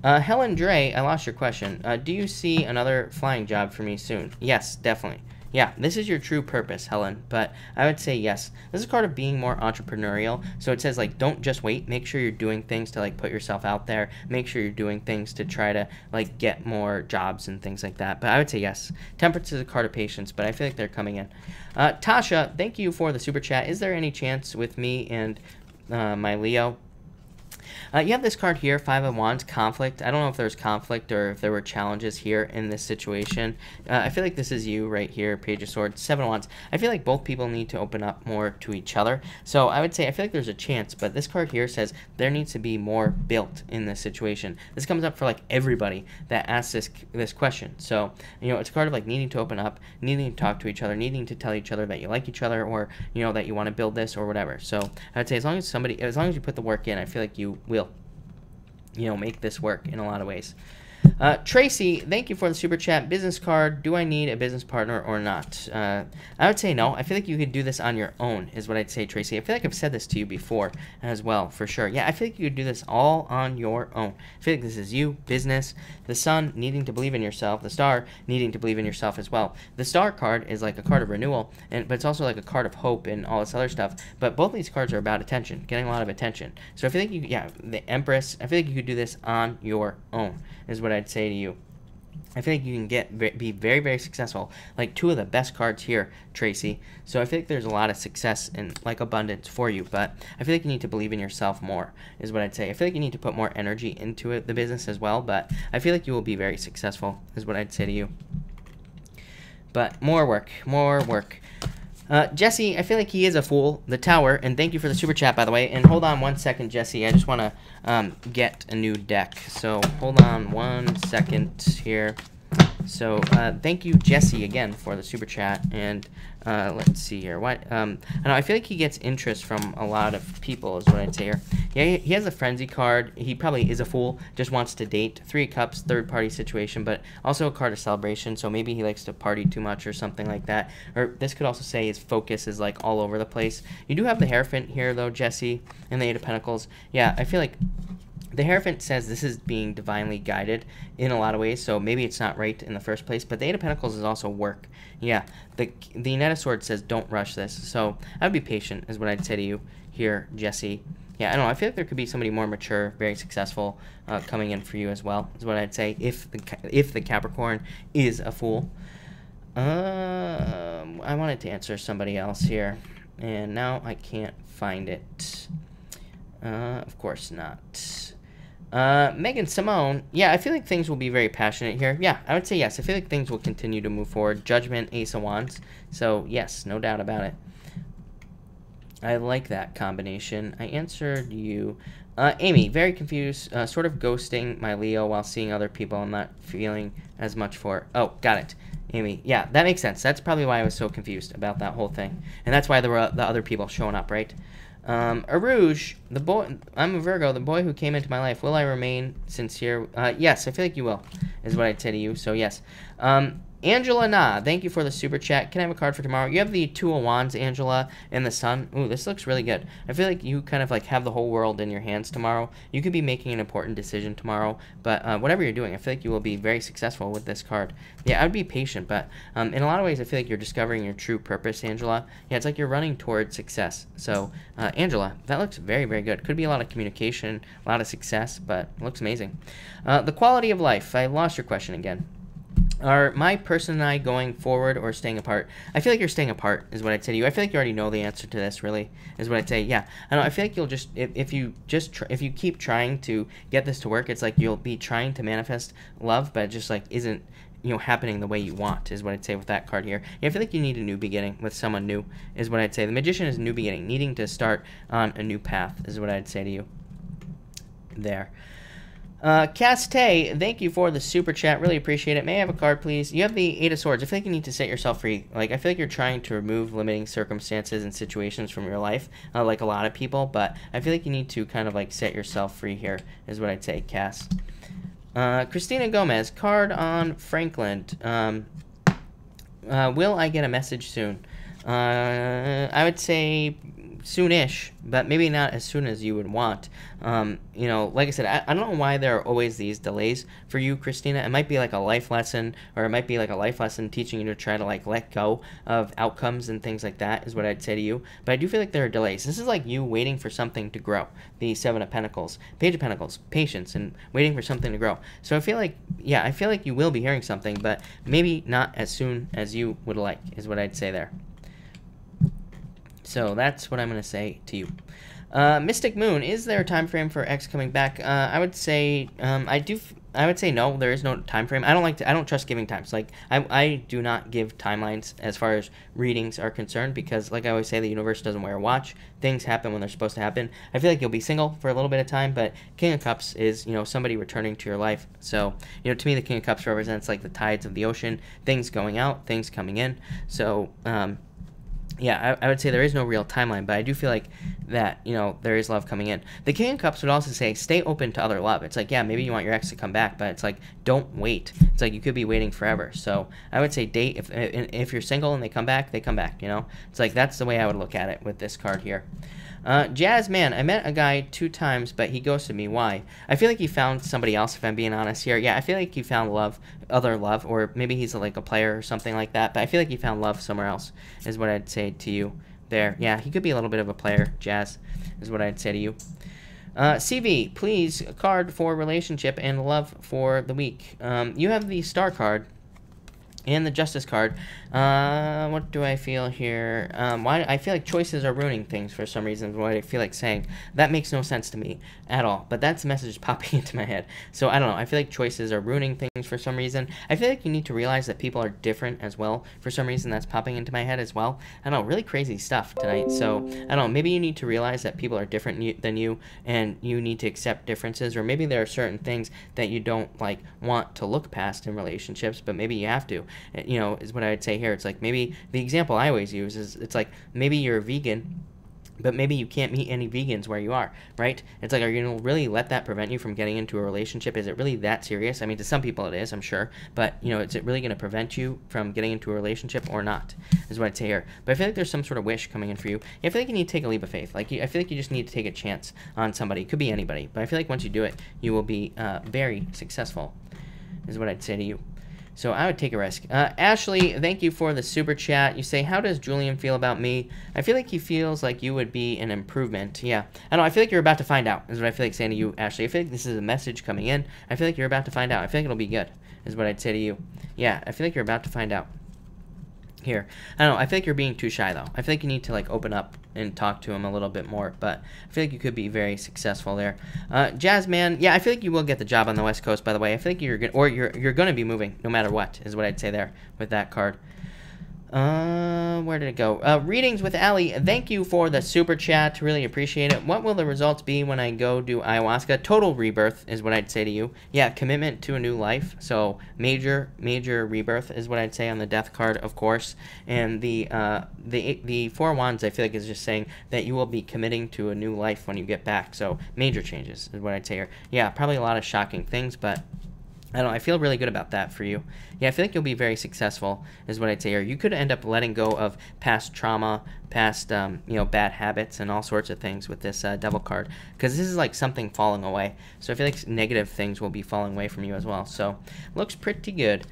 Helen Dre, I lost your question. Do you see another flying job for me soon? Yes, definitely. Yeah, this is your true purpose, Helen, but I would say yes. This is a card of being more entrepreneurial, so it says, like, don't just wait. Make sure you're doing things to, like, put yourself out there. Make sure you're doing things to try to, like, get more jobs and things like that, but I would say yes. Temperance is a card of patience, but I feel like they're coming in. Tasha, thank you for the super chat. Is there any chance with me and my Leo? You have this card here, 5 of Wands, conflict. I don't know if there's conflict or if there were challenges here in this situation. I feel like this is you right here, Page of Swords, 7 of Wands. I feel like both people need to open up more to each other. So I would say I feel like there's a chance, but this card here says there needs to be more built in this situation. This comes up for like everybody that asks this question. So, you know, it's a card of like needing to open up, needing to talk to each other, needing to tell each other that you like each other, or, you know, that you want to build this or whatever. So I would say as long as you put the work in, I feel like you will, you know, make this work in a lot of ways. Tracy, thank you for the super chat. Business card. Do I need a business partner or not? I would say no. I feel like you could do this on your own, is what I'd say, Tracy. I feel like I've said this to you before as well, for sure. Yeah, I feel like you could do this all on your own. I feel like this is you, business, the sun needing to believe in yourself, the star needing to believe in yourself as well. The star card is like a card of renewal, but it's also like a card of hope and all this other stuff. But both these cards are about attention, getting a lot of attention. So I feel like the Empress, I feel like you could do this on your own, is what I'd say to you. I feel like you can be very, very successful. Like 2 of the best cards here, Tracy. So I feel like there's a lot of success and like abundance for you. But I feel like you need to believe in yourself more, is what I'd say. I feel like you need to put more energy into the business as well. But I feel like you will be very successful, is what I'd say to you. But more work, more work. Jesse, I feel like he is a fool. The Tower, and thank you for the super chat, by the way. And hold on 1 second, Jesse. I just want to get a new deck. So hold on 1 second here. So thank you, Jesse, again for the super chat. And let's see here. I know I feel like he gets interest from a lot of people, is what I'd say here. Yeah, he has a frenzy card. He probably is a fool. Just wants to date. 3 of Cups, third party situation, but also a card of celebration. So maybe he likes to party too much or something like that. Or this could also say his focus is like all over the place. You do have the Hierophant here though, Jesse, and the 8 of Pentacles. Yeah, I feel like the Hierophant says this is being divinely guided in a lot of ways, so maybe it's not right in the first place, but the 8 of Pentacles is also work. Yeah, the Knight of Swords says don't rush this, so I would be patient, is what I'd say to you here, Jesse. Yeah, I don't know, I feel like there could be somebody more mature, very successful coming in for you as well, is what I'd say, if the Capricorn is a fool. I wanted to answer somebody else here, and now I can't find it. Of course not. Megan Simone, yeah, I feel like things will be very passionate here. Yeah, I would say yes. I feel like things will continue to move forward. Judgment, Ace of Wands. So, yes, no doubt about it. I like that combination. I answered you. Amy, very confused. Sort of ghosting my Leo while seeing other people. I'm not feeling as much for. Oh, got it. Amy, yeah, that makes sense. That's probably why I was so confused about that whole thing. And that's why there were the other people showing up, right? Arouge, the boy, I'm a Virgo, the boy who came into my life. Will I remain sincere? Yes, I feel like you will, is what I'd say to you, so yes. Angela Na, thank you for the super chat. Can I have a card for tomorrow? You have the 2 of Wands, Angela, and the Sun. Ooh, this looks really good. I feel like you kind of like have the whole world in your hands tomorrow. You could be making an important decision tomorrow, but whatever you're doing, I feel like you will be very successful with this card. Yeah, I'd be patient, but in a lot of ways, I feel like you're discovering your true purpose, Angela. Yeah, it's like you're running towards success. So, Angela, that looks very, very good. Could be a lot of communication, a lot of success, but it looks amazing. The quality of life. I lost your question again. Are my person and I going forward or staying apart? I feel like you're staying apart, is what I'd say to you. I feel like you already know the answer to this, really, is what I'd say. Yeah, I know. I feel like you'll just, if you keep trying to get this to work, it's like you'll be trying to manifest love, but it just like isn't, happening the way you want, is what I'd say with that card here. Yeah, I feel like you need a new beginning with someone new, is what I'd say. The Magician is a new beginning, needing to start on a new path, is what I'd say to you there. Castay, thank you for the super chat. Really appreciate it. May I have a card, please? You have the 8 of Swords. I feel like you need to set yourself free. Like, I feel like you're trying to remove limiting circumstances and situations from your life, like a lot of people, but I feel like you need to kind of, like, set yourself free here, is what I'd say, Cass. Christina Gomez, card on Franklin. Will I get a message soon? I would say soonish, but maybe not as soon as you would want. Like I said, I don't know why there are always these delays for you, Christina. It might be like a life lesson, or it might be like a life lesson teaching you to try to like let go of outcomes and things like that, is what I'd say to you. But I do feel like there are delays. This is like you waiting for something to grow. The 7 of Pentacles, Page of Pentacles, patience, and waiting for something to grow. So I feel like, yeah, I feel like you will be hearing something, but maybe not as soon as you would like, is what I'd say there. So that's what I'm going to say to you. Mystic Moon, is there a time frame for X coming back? I would say I would say no. There is no time frame. I don't trust giving times. Like I do not give timelines as far as readings are concerned, because like I always say, the universe doesn't wear a watch. Things happen when they're supposed to happen. I feel like you'll be single for a little bit of time, but King of Cups is somebody returning to your life. So to me, the King of Cups represents like the tides of the ocean, things going out, things coming in. So yeah, I would say there is no real timeline, but I do feel like that, there is love coming in. The King of Cups would also say, stay open to other love. It's like, yeah, maybe you want your ex to come back, but it's like, don't wait. It's like, you could be waiting forever. So I would say date. If you're single and they come back, they come back, It's like, that's the way I would look at it with this card here. Jazz Man, I met a guy 2 times, but he ghosted me. Why? I feel like he found somebody else, if I'm being honest here. Yeah, I feel like he found other love, or maybe he's like a player or something like that, but I feel like he found love somewhere else, is what I'd say to you there. Yeah, he could be a little bit of a player, Jazz, is what I'd say to you. CV, please, a card for relationship and love for the week. You have the Star card and the Justice card. What do I feel here? Why I feel like choices are ruining things for some reason. What I feel like saying, that makes no sense to me at all. But that's the message popping into my head. So I don't know. I feel like choices are ruining things for some reason. I feel like you need to realize that people are different as well. For some reason, that's popping into my head as well. I don't know. Really crazy stuff tonight. So I don't know. Maybe you need to realize that people are different than you, and you need to accept differences. Or maybe there are certain things that you don't want to look past in relationships, but maybe you have to. Is what I would say here. It's like, maybe the example I always use is, it's like, maybe you're a vegan, but maybe you can't meet any vegans where you are, right? It's like, are you going to really let that prevent you from getting into a relationship? Is it really that serious? I mean, to some people it is, I'm sure, but, is it really going to prevent you from getting into a relationship or not, is what I'd say here. But I feel like there's some sort of wish coming in for you. I feel like you need to take a leap of faith. I feel like you just need to take a chance on somebody. It could be anybody, but I feel like once you do it, you will be very successful, is what I'd say to you. So I would take a risk. Ashley, thank you for the super chat. You say, how does Julian feel about me? I feel like he feels like you would be an improvement. Yeah. I don't know. I feel like you're about to find out, is what I feel like saying to you, Ashley. I feel like this is a message coming in. I feel like you're about to find out. I feel like it'll be good, is what I'd say to you. Yeah, I feel like you're about to find out. Here, I don't know. I feel like you're being too shy, though. I feel like you need to open up and talk to him a little bit more. But I feel like you could be very successful there. Jazzman, yeah, I feel like you will get the job on the West Coast. By the way, I feel like you're gonna be moving no matter what, is what I'd say there with that card. Where did it go? Readings with Allie. Thank you for the super chat. Really appreciate it. What will the results be when I go do ayahuasca? Total rebirth is what I'd say to you. Yeah, commitment to a new life. So major rebirth is what I'd say on the death card, of course. And the 4 of Wands, I feel like, is just saying that you will be committing to a new life when you get back. So major changes is what I'd say here. Yeah, probably a lot of shocking things, but I don't know, I feel really good about that for you. Yeah, I feel like you'll be very successful, is what I'd say here. You could end up letting go of past trauma, past, bad habits, and all sorts of things with this Devil card, because this is like something falling away. So I feel like negative things will be falling away from you as well. So looks pretty good.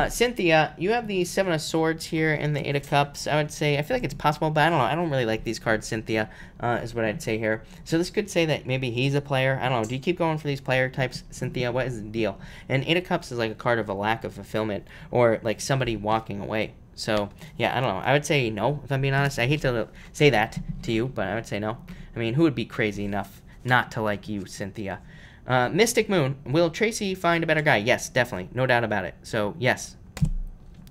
Cynthia, you have the 7 of Swords here and the 8 of Cups. I would say, I feel like it's possible, but I don't know. I don't really like these cards, Cynthia, is what I'd say here. So this could say that maybe he's a player. I don't know. Do you keep going for these player types, Cynthia? What is the deal? And 8 of Cups is like a card of a lack of fulfillment, or like somebody walking away. So, yeah, I don't know. I would say no, if I'm being honest. I hate to say that to you, but I would say no. I mean, who would be crazy enough not to like you, Cynthia? Mystic Moon, will Tracy find a better guy? Yes, definitely. No doubt about it. So, yes.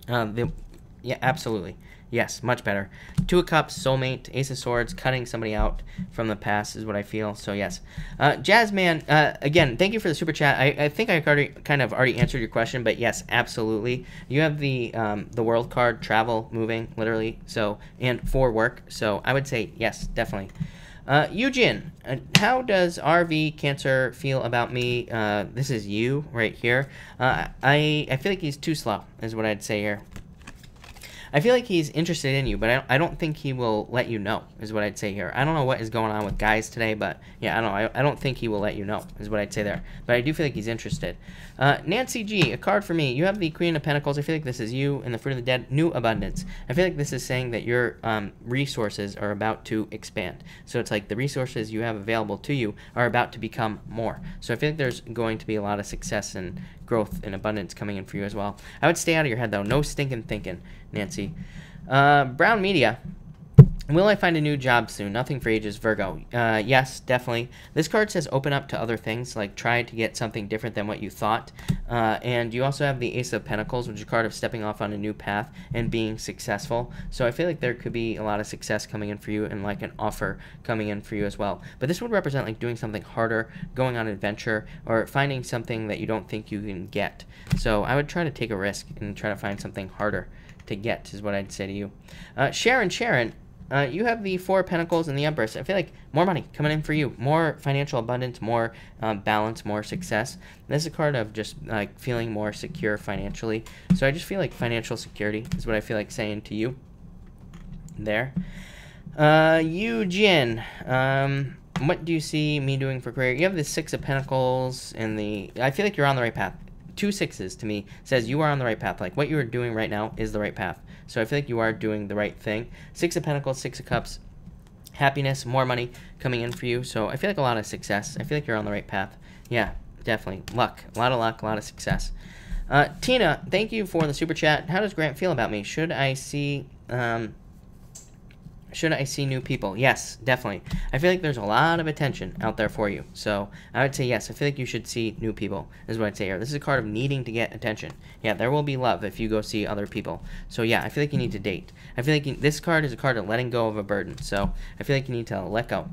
Yeah, absolutely. Yes, much better. 2 of Cups, soulmate, Ace of Swords, cutting somebody out from the past is what I feel. So, yes. Jazzman, again, thank you for the super chat. I think I already answered your question, but yes, absolutely. You have the world card, travel, moving, literally, so, and for work. So, I would say yes, definitely. Eugene, how does RV Cancer feel about me? This is you right here. I feel like he's too slow, is what I'd say here. I feel like he's interested in you, but I don't think he will let you know, is what I'd say here. I don't know what is going on with guys today, but yeah, I don't know. I don't think he will let you know, is what I'd say there. But I do feel like he's interested. Nancy G, a card for me. You have the Queen of Pentacles. I feel like this is you and the Fruit of the Dead, new abundance. I feel like this is saying that your resources are about to expand. So it's like the resources you have available to you are about to become more. So I feel like there's going to be a lot of success and growth and abundance coming in for you as well. I would stay out of your head, though. No stinking thinking, Nancy. Brown Media. Will I find a new job soon? Nothing for ages, Virgo. Yes, definitely. This card says open up to other things, like try to get something different than what you thought. And you also have the Ace of Pentacles, which is a card of stepping off on a new path and being successful. So I feel like there could be a lot of success coming in for you and like an offer coming in for you as well. But this would represent like doing something harder, going on an adventure, or finding something that you don't think you can get. So I would try to take a risk and try to find something harder to get, is what I'd say to you. Sharon, you have the Four of Pentacles and the Empress. I feel like more money coming in for you, more financial abundance, more balance, more success. This is a card of just like feeling more secure financially. So I just feel like financial security is what I feel like saying to you there. Eugen, what do you see me doing for career? You have the Six of Pentacles and I feel like you're on the right path. 2 6s to me says you are on the right path. Like what you are doing right now is the right path. So I feel like you are doing the right thing. 6 of Pentacles, 6 of Cups, happiness, more money coming in for you. So I feel like a lot of success. I feel like you're on the right path. Yeah, definitely. Luck, a lot of success. Tina, thank you for the super chat. How does Grant feel about me? Should I see new people? Yes, definitely. I feel like there's a lot of attention out there for you. So I would say yes. I feel like you should see new people, is what I'd say here. This is a card of needing to get attention. Yeah, there will be love if you go see other people. So yeah, I feel like you need to date. I feel like this card is a card of letting go of a burden. So I feel like you need to let go.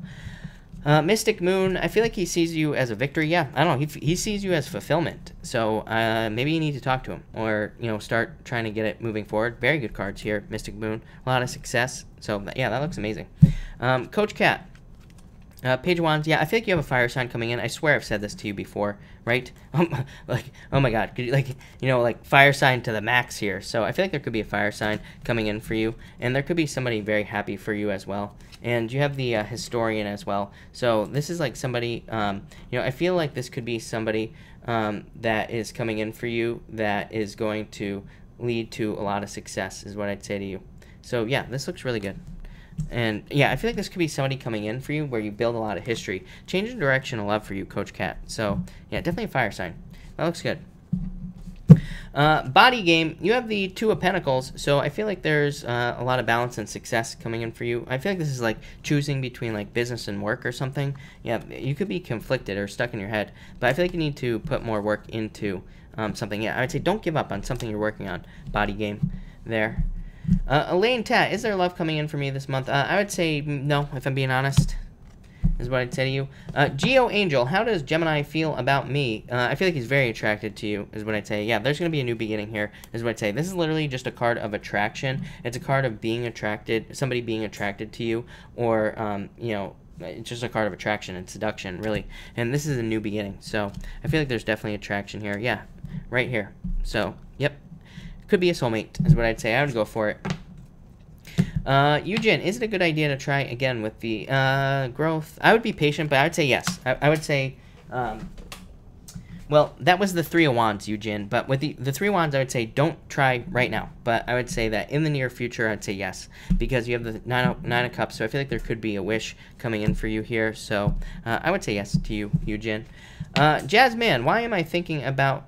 Mystic Moon, I feel like he sees you as a victory. Yeah, I don't know. He sees you as fulfillment. So maybe you need to talk to him or, start trying to get it moving forward. Very good cards here, Mystic Moon. A lot of success. So, yeah, that looks amazing. Coach Cat, Page of Wands. Yeah, I feel like you have a fire sign coming in. I swear I've said this to you before, right? Like, oh my God. Could you, like fire sign to the max here. So I feel like there could be a fire sign coming in for you. And there could be somebody very happy for you as well. And you have the Historian as well. So this is like somebody, I feel like this could be somebody that is coming in for you that is going to lead to a lot of success, is what I'd say to you. So yeah, this looks really good. And yeah, I feel like this could be somebody coming in for you where you build a lot of history. Change the direction of love for you, Coach Cat. So yeah, definitely a fire sign. That looks good. Body game, you have the Two of Pentacles, so I feel like there's a lot of balance and success coming in for you. I feel like this is like choosing between like business and work or something. Yeah, you could be conflicted or stuck in your head, but I feel like you need to put more work into something. Yeah, I would say don't give up on something you're working on. Body game there. Elaine Tat, is there love coming in for me this month? I would say no, if I'm being honest, is what I'd say to you. Geo Angel, how does Gemini feel about me? I feel like he's very attracted to you, is what I'd say. Yeah, there's going to be a new beginning here, is what I'd say. This is literally just a card of attraction. It's a card of being attracted, somebody being attracted to you, or, it's just a card of attraction and seduction, really. And this is a new beginning, so I feel like there's definitely attraction here. Yeah, right here. So, yep. Could be a soulmate, is what I'd say. I would go for it. Eugen, is it a good idea to try again with the growth? I would be patient, but I would say yes. I would say, well, that was the Three of Wands, Eugen. But with the Three of Wands, I would say don't try right now. But I would say that in the near future, I'd say yes. Because you have the Nine of Cups, so I feel like there could be a wish coming in for you here. So I would say yes to you, Eugen. Jasmine, why am I thinking about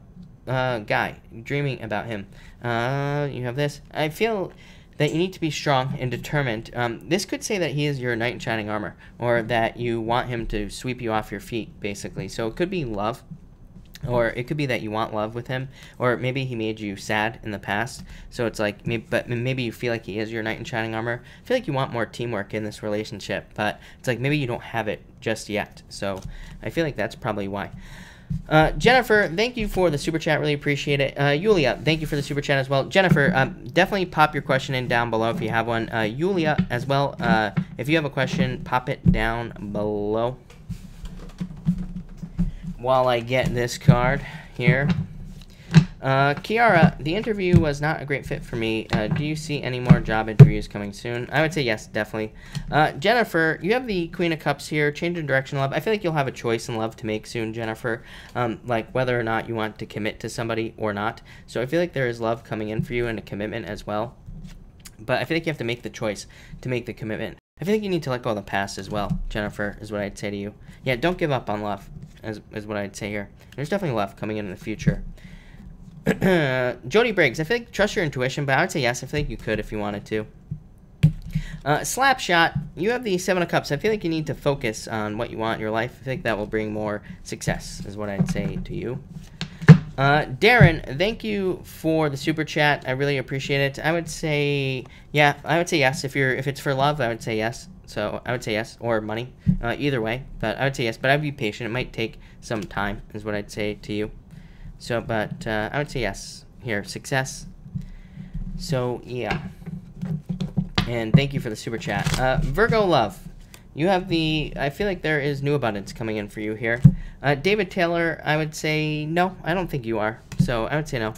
Guy, dreaming about him? You have this. I feel that you need to be strong and determined. This could say that he is your knight in shining armor, or that you want him to sweep you off your feet, basically. So it could be love, or it could be that you want love with him, or maybe he made you sad in the past. So it's like, maybe you feel like he is your knight in shining armor. I feel like you want more teamwork in this relationship, but it's like maybe you don't have it just yet. So I feel like that's probably why. Jennifer, thank you for the super chat. Really appreciate it. Yulia, thank you for the super chat as well. Jennifer, definitely pop your question in down below if you have one. Yulia as well, if you have a question, pop it down below while I get this card here. Kiara, the interview was not a great fit for me. Do you see any more job interviews coming soon? I would say yes, definitely. Jennifer, you have the Queen of Cups here. Change in direction, love. I feel like you'll have a choice in love to make soon, Jennifer. Like whether or not you want to commit to somebody or not. So I feel like there is love coming in for you and a commitment as well. But I feel like you have to make the choice to make the commitment. I feel like you need to let go of the past as well, Jennifer, is what I'd say to you. Yeah, don't give up on love, is what I'd say here. There's definitely love coming in the future. Jody Briggs, I feel like trust your intuition, but I would say yes. I feel like you could if you wanted to. Slapshot, you have the Seven of Cups. I feel like you need to focus on what you want in your life. I think that will bring more success, is what I'd say to you. Darren, thank you for the super chat. I really appreciate it. I would say, yeah, I would say yes. If it's for love, I would say yes. So I would say yes, or money, either way. But I would say yes, but I'd be patient. It might take some time, is what I'd say to you. So, but I would say yes. Here, success. So, yeah. And thank you for the super chat. Virgo Love. You have I feel like there is new abundance coming in for you here. David Taylor, I would say no. I don't think you are. So, I would say no.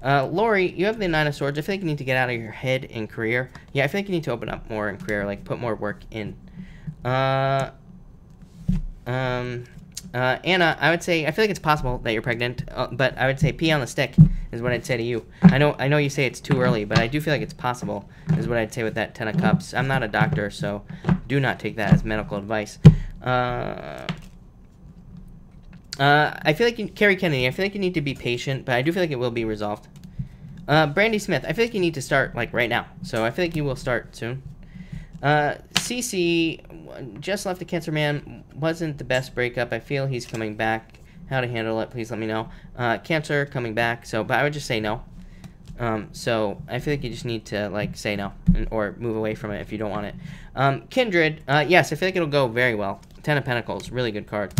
Lori, you have the Nine of Swords. I feel like you need to get out of your head in career. Yeah, I feel like you need to open up more in career, like put more work in. Anna, I would say I feel like it's possible that you're pregnant, but I would say pee on the stick is what I'd say to you. I know you say it's too early, but I do feel like it's possible is what I'd say with that Ten of Cups. I'm not a doctor, so do not take that as medical advice. I feel like Carrie Kennedy, I feel like you need to be patient, but I do feel like it will be resolved. Brandy Smith, I feel like you need to start like right now, so I feel like you will start soon. CC just left the Cancer Man. Wasn't the best breakup. I feel he's coming back. How to handle it, please let me know. Cancer coming back, so but I would just say no. So I feel like you just need to like say no or move away from it if you don't want it. Kindred, yes, I feel like it'll go very well. Ten of Pentacles, really good card.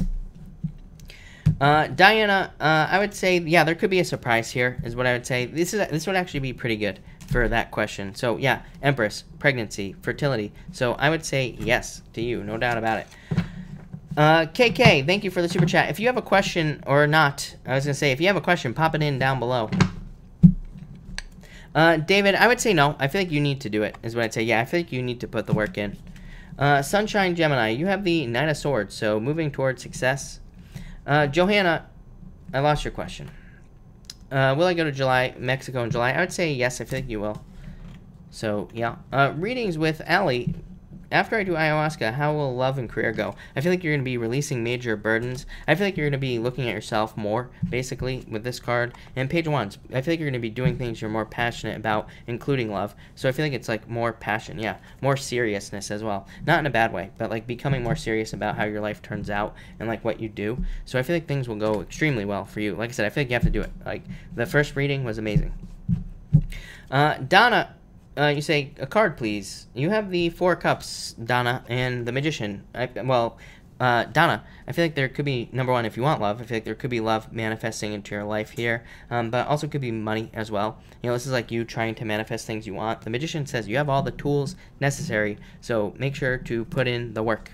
Diana, I would say, yeah, there could be a surprise here, is what I would say. This would actually be pretty good for that question. So, yeah, Empress, pregnancy, fertility. So, I would say yes to you, no doubt about it. KK, thank you for the super chat. If you have a question or not, I was going to say, if you have a question, pop it in down below. David, I would say no. I feel like you need to do it, is what I'd say. Yeah, I feel like you need to put the work in. Sunshine Gemini, you have the Knight of Swords, so moving towards success. Johanna, I lost your question. Will I go to Mexico in July? I would say yes, I feel like you will. So, yeah. Readings with Allie. After I do ayahuasca, how will love and career go? I feel like you're going to be releasing major burdens. I feel like you're going to be looking at yourself more, basically, with this card. And Page of Wands, I feel like you're going to be doing things you're more passionate about, including love. So I feel like it's like more passion, yeah. More seriousness as well. Not in a bad way, but like becoming more serious about how your life turns out and like what you do. So I feel like things will go extremely well for you. Like I said, I feel like you have to do it. Like the first reading was amazing. Donna, you say, a card, please. You have the Four Cups, Donna, and the Magician. Donna, I feel like there could be, number one, if you want love, I feel like there could be love manifesting into your life here, but also could be money as well. You know, this is like you trying to manifest things you want. The Magician says you have all the tools necessary, so make sure to put in the work.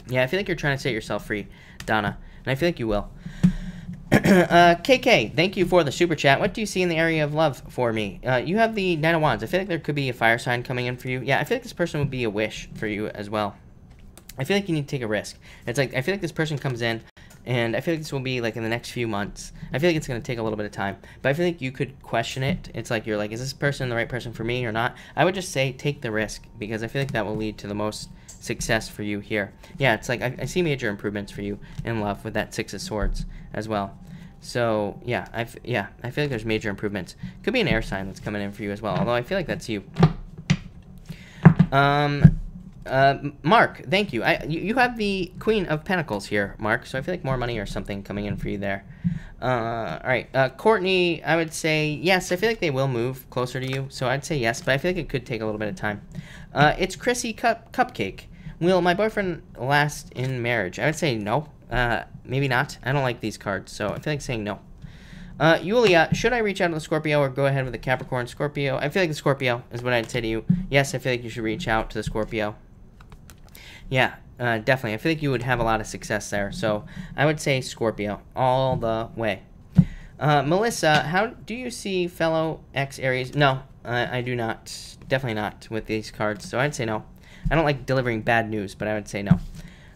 Yeah, I feel like you're trying to set yourself free, Donna, and I feel like you will. KK, thank you for the super chat. What do you see in the area of love for me? You have the Nine of Wands. I feel like there could be a fire sign coming in for you. Yeah, I feel like this person would be a wish for you as well. I feel like you need to take a risk. It's like, I feel like this person comes in, and I feel like this will be like in the next few months. I feel like it's going to take a little bit of time, but I feel like you could question it. It's like, you're like, is this person the right person for me or not? I would just say take the risk, because I feel like that will lead to the most success for you here. Yeah, it's like I see major improvements for you in love with that Six of Swords as well. So yeah, I feel like there's major improvements. Could be an air sign that's coming in for you as well, although I feel like that's you. Mark, thank you. You have the Queen of Pentacles here, Mark, so I feel like more money or something coming in for you there. All right, Courtney, I would say yes. I feel like they will move closer to you, so I'd say yes, but I feel like it could take a little bit of time. It's Chrissy Cupcake. Will my boyfriend last in marriage? I would say no. Maybe not. I don't like these cards, so I feel like saying no. Yulia, should I reach out to the Scorpio or go ahead with the Capricorn Scorpio? I feel like the Scorpio is what I'd say to you. Yes, I feel like you should reach out to the Scorpio. Yeah, definitely. I feel like you would have a lot of success there, so I would say Scorpio all the way. Melissa, how do you see fellow ex-Aries? No, I do not. Definitely not with these cards, so I'd say no. I don't like delivering bad news, but I would say no.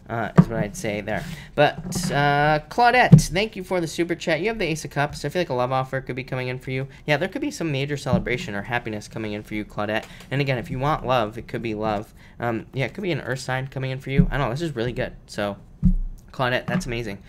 Is what I'd say there. But, Claudette, thank you for the super chat. You have the Ace of Cups. I feel like a love offer could be coming in for you. Yeah, there could be some major celebration or happiness coming in for you, Claudette. And again, if you want love, it could be love. Yeah, it could be an earth sign coming in for you. I don't know, this is really good. So, Claudette, that's amazing.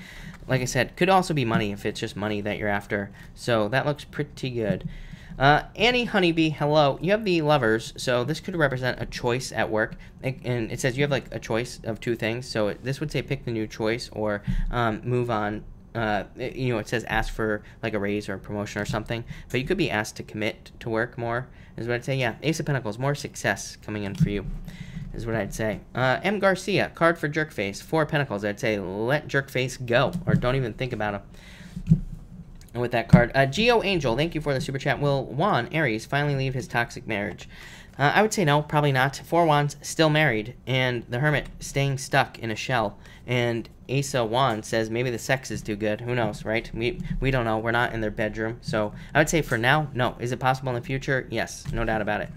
Like I said, could also be money if it's just money that you're after. So, that looks pretty good. Annie Honeybee, hello. You have the Lovers, so this could represent a choice at work, and it says you have like a choice of two things. So this would say pick the new choice or move on. You know, it says ask for like a raise or a promotion or something, but you could be asked to commit to work more. Is what I'd say. Yeah, Ace of Pentacles, more success coming in for you. Is what I'd say. M. Garcia, card for Jerkface, Four Pentacles. I'd say let Jerkface go, or don't even think about him. with that card. Geo Angel, thank you for the super chat. Will Juan Aries finally leave his toxic marriage? I would say no, probably not. Four Wands still married, and the Hermit staying stuck in a shell. And Asa Juan says maybe the sex is too good. Who knows, right? We don't know. We're not in their bedroom. So I would say for now, no. Is it possible in the future? Yes, no doubt about it.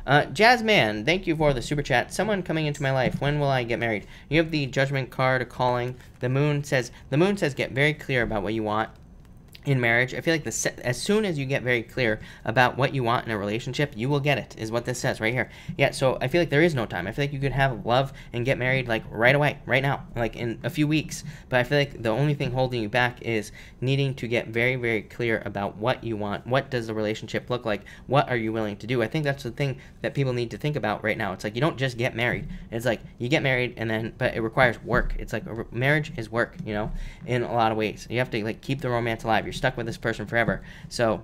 Jazzman, thank you for the super chat. Someone coming into my life. When will I get married? You have the Judgment card, a calling. The moon says get very clear about what you want in marriage. I feel like as soon as you get very clear about what you want in a relationship, you will get it, is what this says right here. Yeah, so I feel like there is no time. I feel like you could have love and get married like right away, right now, like in a few weeks. But I feel like the only thing holding you back is needing to get very, very clear about what you want. What does the relationship look like? What are you willing to do? I think that's the thing that people need to think about right now. It's like you don't just get married. It's like you get married but it requires work. It's like marriage is work, you know, in a lot of ways. You have to like keep the romance alive. You're stuck with this person forever. So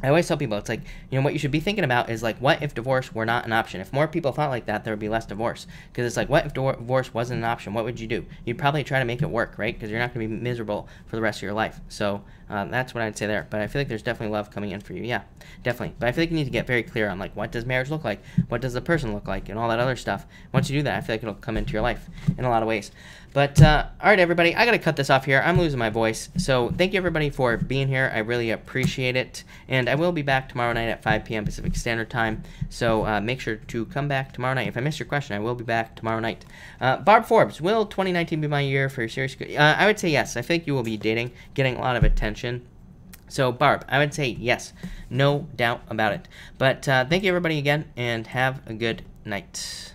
I always tell people, it's like, you know, what you should be thinking about is like, what if divorce were not an option? If more people thought like that, there would be less divorce. Because it's like, what if divorce wasn't an option? What would you do? You'd probably try to make it work, right? Because you're not going to be miserable for the rest of your life. So that's what I'd say there. But I feel like there's definitely love coming in for you. Yeah, definitely. But I feel like you need to get very clear on like, what does marriage look like? What does the person look like? And all that other stuff. Once you do that, I feel like it'll come into your life in a lot of ways. But, all right, everybody, I got to cut this off here. I'm losing my voice. So thank you, everybody, for being here. I really appreciate it. And I will be back tomorrow night at 5 p.m. Pacific Standard Time. So make sure to come back tomorrow night. If I missed your question, I will be back tomorrow night. Barb Forbes, will 2019 be my year for serious? I would say yes. I think you will be dating, getting a lot of attention. So, Barb, I would say yes. No doubt about it. But thank you, everybody, again, and have a good night.